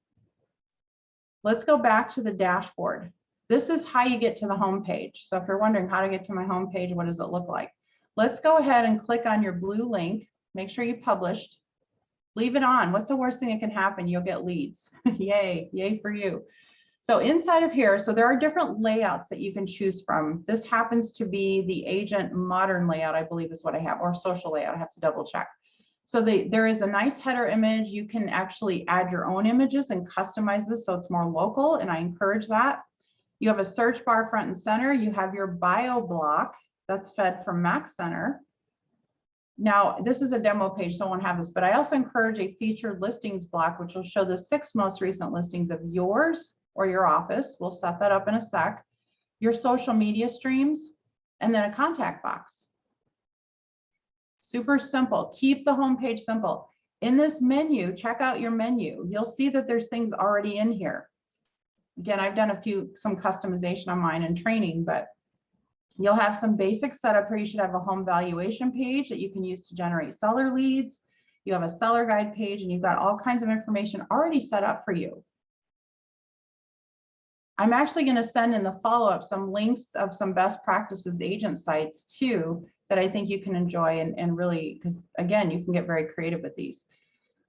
Let's go back to the dashboard. This is how you get to the home page. So if you're wondering how to get to my home page, what does it look like? Let's go ahead and click on your blue link. Make sure you published. Leave it on. What's the worst thing that can happen? You'll get leads. Yay, yay for you. So inside of here, so there are different layouts that you can choose from. This happens to be the agent modern layout, I believe is what I have, or social layout. I have to double check. So there is a nice header image. You can actually add your own images and customize this so it's more local, and I encourage that. You have a search bar front and center. You have your bio block that's fed from Max Center. Now, this is a demo page, so I won't have this, but I also encourage a featured listings block, which will show the 6 most recent listings of yours or your office. We'll set that up in a sec. Your social media streams, and then a contact box. Super simple. Keep the homepage simple. In this menu, check out your menu. You'll see that there's things already in here. Again, I've done some customization on mine and training, but you'll have some basic setup here. You should have a home valuation page that you can use to generate seller leads. You have a seller guide page, and you've got all kinds of information already set up for you. I'm actually going to send in the follow-up some links of some best practices agent sites too that I think you can enjoy and really, because again, you can get very creative with these.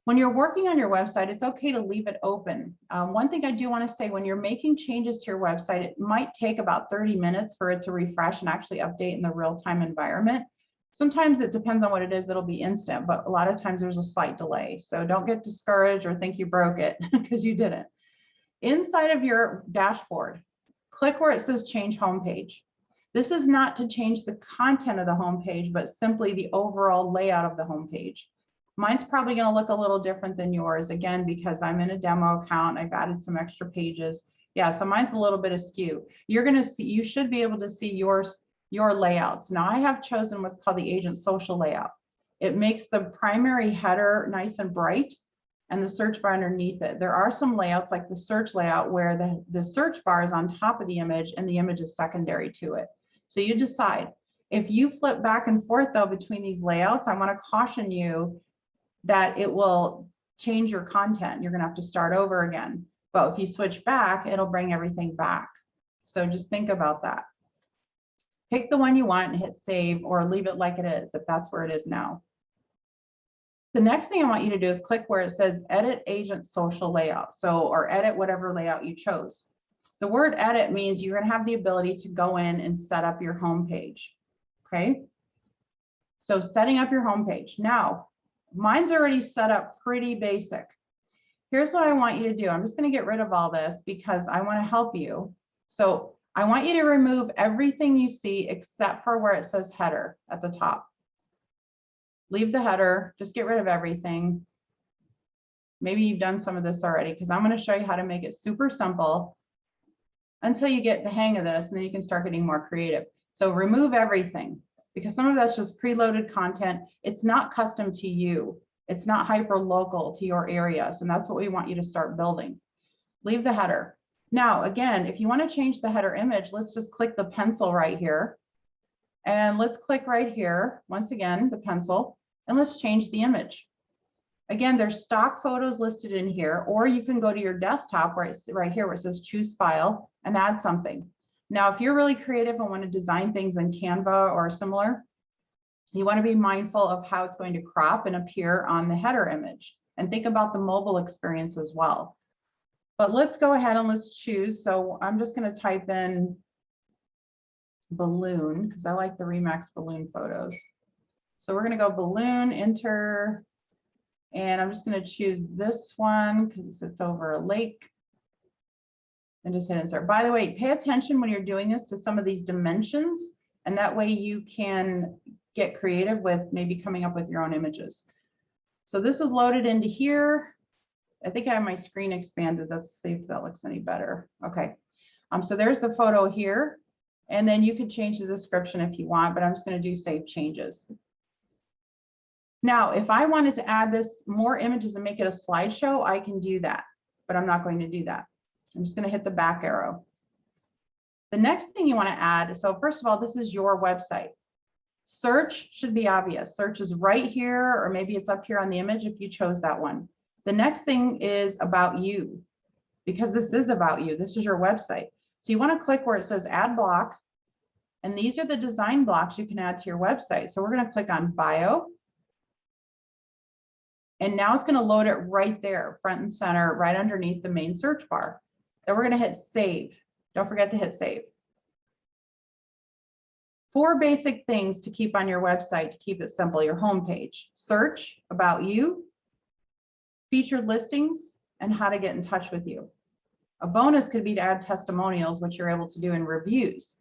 When you're working on your website, it's okay to leave it open. One thing I do want to say, when you're making changes to your website, it might take about 30 minutes for it to refresh and actually update in the real-time environment. Sometimes it depends on what it is, it'll be instant, but a lot of times there's a slight delay. So don't get discouraged or think you broke it because you didn't. Inside of your dashboard, click where it says change homepage. This is not to change the content of the homepage, but simply the overall layout of the homepage. Mine's probably going to look a little different than yours, again, because I'm in a demo account. I've added some extra pages. Yeah, so mine's a little bit askew. You're going to see, you should be able to see your layouts. Now I have chosen what's called the agent social layout. It makes the primary header nice and bright, and the search bar underneath it. There are some layouts like the search layout where the search bar is on top of the image and the image is secondary to it. So you decide. If you flip back and forth though between these layouts, I want to caution you that it will change your content. You're going to have to start over again. But if you switch back, it'll bring everything back. So just think about that. Pick the one you want and hit save, or leave it like it is if that's where it is now. The next thing I want you to do is click where it says edit agent social layout. So, or edit whatever layout you chose. The word edit means you're going to have the ability to go in and set up your home page. Okay. So setting up your home page. Now, mine's already set up pretty basic. Here's what I want you to do. I'm just going to get rid of all this because I want to help you. So I want you to remove everything you see except for where it says header at the top. Leave the header, just get rid of everything. Maybe you've done some of this already because I'm going to show you how to make it super simple until you get the hang of this, and then you can start getting more creative. So remove everything because some of that's just preloaded content. It's not custom to you. It's not hyper local to your areas, and that's what we want you to start building. Leave the header. Now, again, if you want to change the header image, let's just click the pencil right here. And let's click right here, once again, the pencil, and let's change the image. Again, there's stock photos listed in here, or you can go to your desktop where it's right here where it says choose file and add something. Now, if you're really creative and want to design things in Canva or similar, you want to be mindful of how it's going to crop and appear on the header image, and think about the mobile experience as well. But let's go ahead and let's choose. So I'm just going to type in balloon because I like the Remax balloon photos. So we're going to go balloon, enter, and I'm just going to choose this one because it's over a lake, and just hit insert. By the way, pay attention when you're doing this to some of these dimensions, and that way you can get creative with maybe coming up with your own images. So this is loaded into here. I think I have my screen expanded. Let's see if that looks any better. Okay. So there's the photo here. And then you could change the description if you want, but I'm just going to do save changes. Now, if I wanted to add this more images and make it a slideshow, I can do that, but I'm not going to do that. I'm just going to hit the back arrow. The next thing you want to add, so first of all, this is your website. Search should be obvious. Search is right here, or maybe it's up here on the image if you chose that one. The next thing is about you, because this is about you. This is your website. So you want to click where it says add block. And these are the design blocks you can add to your website. So we're going to click on bio. And now it's going to load it right there, front and center, right underneath the main search bar. Then we're going to hit save. Don't forget to hit save. 4 basic things to keep on your website to keep it simple. Your homepage, search, about you, featured listings, and how to get in touch with you. A bonus could be to add testimonials, which you're able to do in reviews.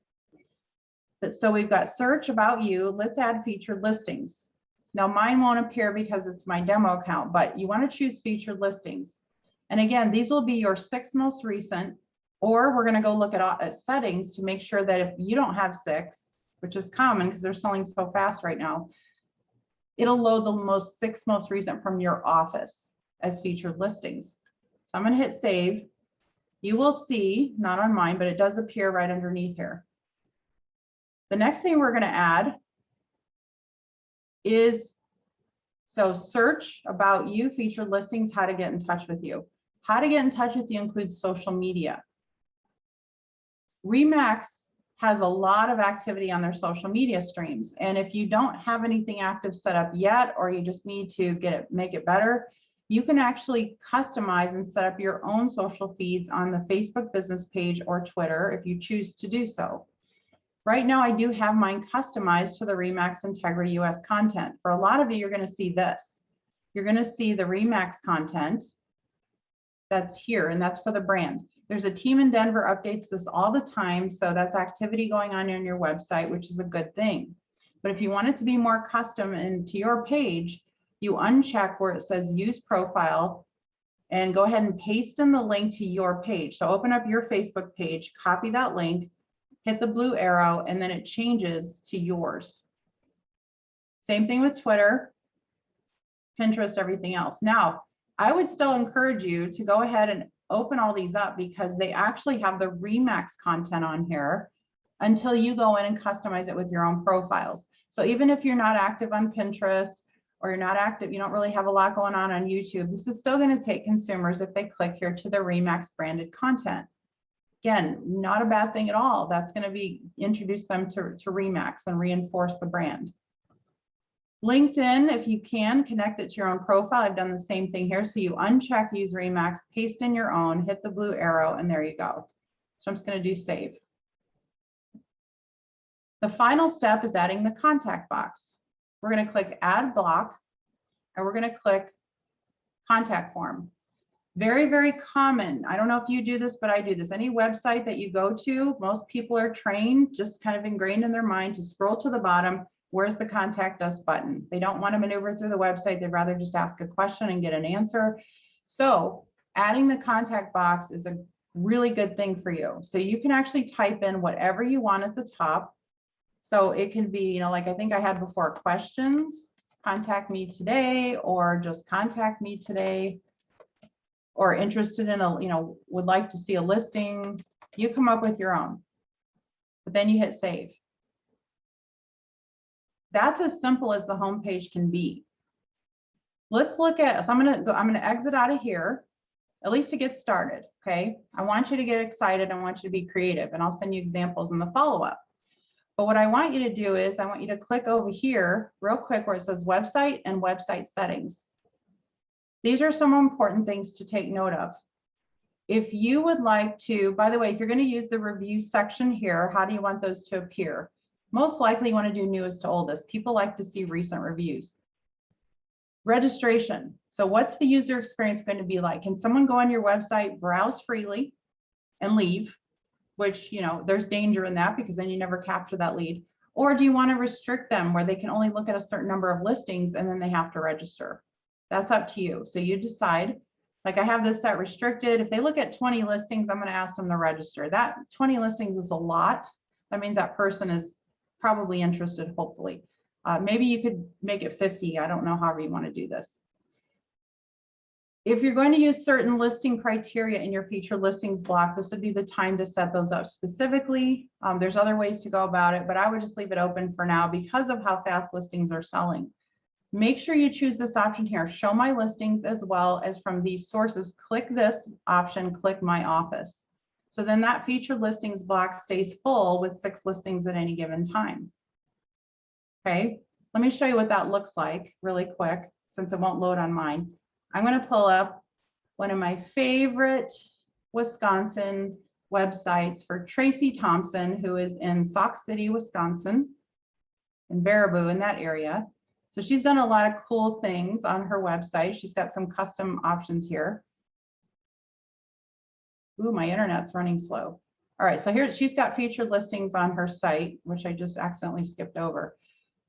So we've got search, about you. Let's add featured listings. Now mine won't appear because it's my demo account, but you want to choose featured listings. And again, these will be your 6 most recent, or we're going to go look at settings to make sure that if you don't have 6, which is common because they're selling so fast right now, it'll load the 6 most recent from your office as featured listings. So I'm going to hit save. You will see, not on mine, but it does appear right underneath here. The next thing we're going to add is, so search, about you, featured listings, how to get in touch with you. How to get in touch with you includes social media. Remax has a lot of activity on their social media streams. And if you don't have anything active set up yet, or you just need to make it better, you can actually customize and set up your own social feeds on the Facebook business page or Twitter if you choose to do so. Right now, I do have mine customized to the Remax INTEGRA US content. For a lot of you, you're going to see this. You're going to see the Remax content that's here, and that's for the brand. There's a team in Denver updates this all the time, so that's activity going on your website, which is a good thing. But if you want it to be more custom and to your page, you uncheck where it says use profile and go ahead and paste in the link to your page. So open up your Facebook page, copy that link, hit the blue arrow, and then it changes to yours. Same thing with Twitter, Pinterest, everything else. Now, I would still encourage you to go ahead and open all these up because they actually have the Remax content on here until you go in and customize it with your own profiles. So even if you're not active on Pinterest, or you're not active, you don't really have a lot going on YouTube, this is still going to take consumers if they click here to the Remax branded content. Again, not a bad thing at all. That's going to be introduce them to Remax and reinforce the brand. LinkedIn, if you can, connect it to your own profile. I've done the same thing here. So you uncheck use remax, paste in your own, hit the blue arrow, and there you go. So I'm just going to do save. The final step is adding the contact box. We're going to click add block, and we're going to click contact form. Very, very common. I don't know if you do this, but I do this. Any website that you go to, most people are trained, just kind of ingrained in their mind, to scroll to the bottom. Where's the contact us button? They don't want to maneuver through the website. They'd rather just ask a question and get an answer. So adding the contact box is a really good thing for you. So you can actually type in whatever you want at the top. So it can be, you know, like I think I had before, questions, contact me today, or just contact me today, or interested in a, you know, would like to see a listing. You come up with your own, but then you hit save. That's as simple as the home page can be. Let's look at, so I'm gonna exit out of here, at least to get started, okay? I want you to get excited. I want you to be creative, and I'll send you examples in the follow-up. But what I want you to do is I want you to click over here real quick where it says website and website settings. These are some important things to take note of. If you would like to, by the way, if you're going to use the review section here, how do you want those to appear? Most likely you want to do newest to oldest. People like to see recent reviews. Registration. So what's the user experience going to be like? Can someone go on your website, browse freely, and leave? Which, you know, there's danger in that because then you never capture that lead. Or do you want to restrict them where they can only look at a certain number of listings and then they have to register? That's up to you. So you decide. Like I have this set restricted. If they look at 20 listings, I'm going to ask them to register. That 20 listings is a lot. That means that person is probably interested, hopefully. Maybe you could make it 50. I don't know, however you want to do this. If you're going to use certain listing criteria in your featured listings block, this would be the time to set those up specifically. There's other ways to go about it, but I would just leave it open for now because of how fast listings are selling. Make sure you choose this option here, show my listings, as well as from these sources, click this option, click my office. So then that featured listings block stays full with 6 listings at any given time. Okay, let me show you what that looks like really quick since it won't load on mine. I'm going to pull up one of my favorite Wisconsin websites for Tracy Thompson, who is in Sauk City, Wisconsin, in Baraboo, in that area. So she's done a lot of cool things on her website. She's got some custom options here. Ooh, my internet's running slow. All right, so here she's got featured listings on her site, which I just accidentally skipped over.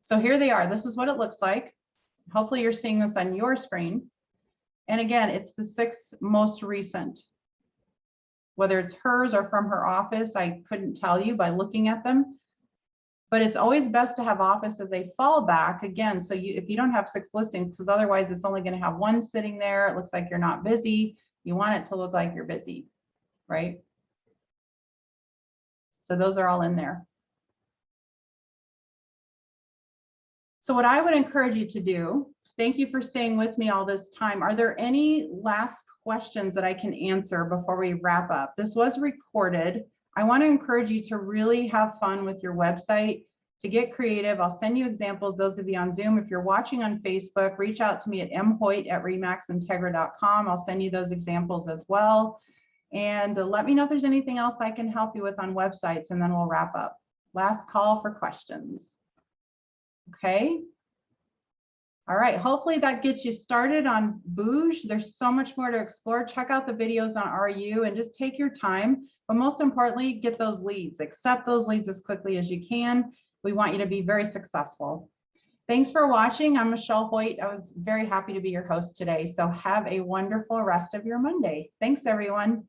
So here they are. This is what it looks like. Hopefully you're seeing this on your screen. And again, it's the 6 most recent. Whether it's hers or from her office, I couldn't tell you by looking at them. But it's always best to have office as a fallback, again, so if you don't have 6 listings, because otherwise it's only going to have 1 sitting there. It looks like you're not busy. You want it to look like you're busy, right? So those are all in there. So what I would encourage you to do, thank you for staying with me all this time. Are there any last questions that I can answer before we wrap up? This was recorded. I want to encourage you to really have fun with your website, to get creative. I'll send you examples, those of you on Zoom. If you're watching on Facebook, reach out to me at mhoyt@remaxintegra.com. I'll send you those examples as well. And let me know if there's anything else I can help you with on websites, and then we'll wrap up. Last call for questions. Okay. All right, hopefully that gets you started on Booj. There's so much more to explore. Check out the videos on RU and just take your time. But most importantly, get those leads. Accept those leads as quickly as you can. We want you to be very successful. Thanks for watching. I'm Michelle Hoyt. I was very happy to be your host today. So have a wonderful rest of your Monday. Thanks, everyone.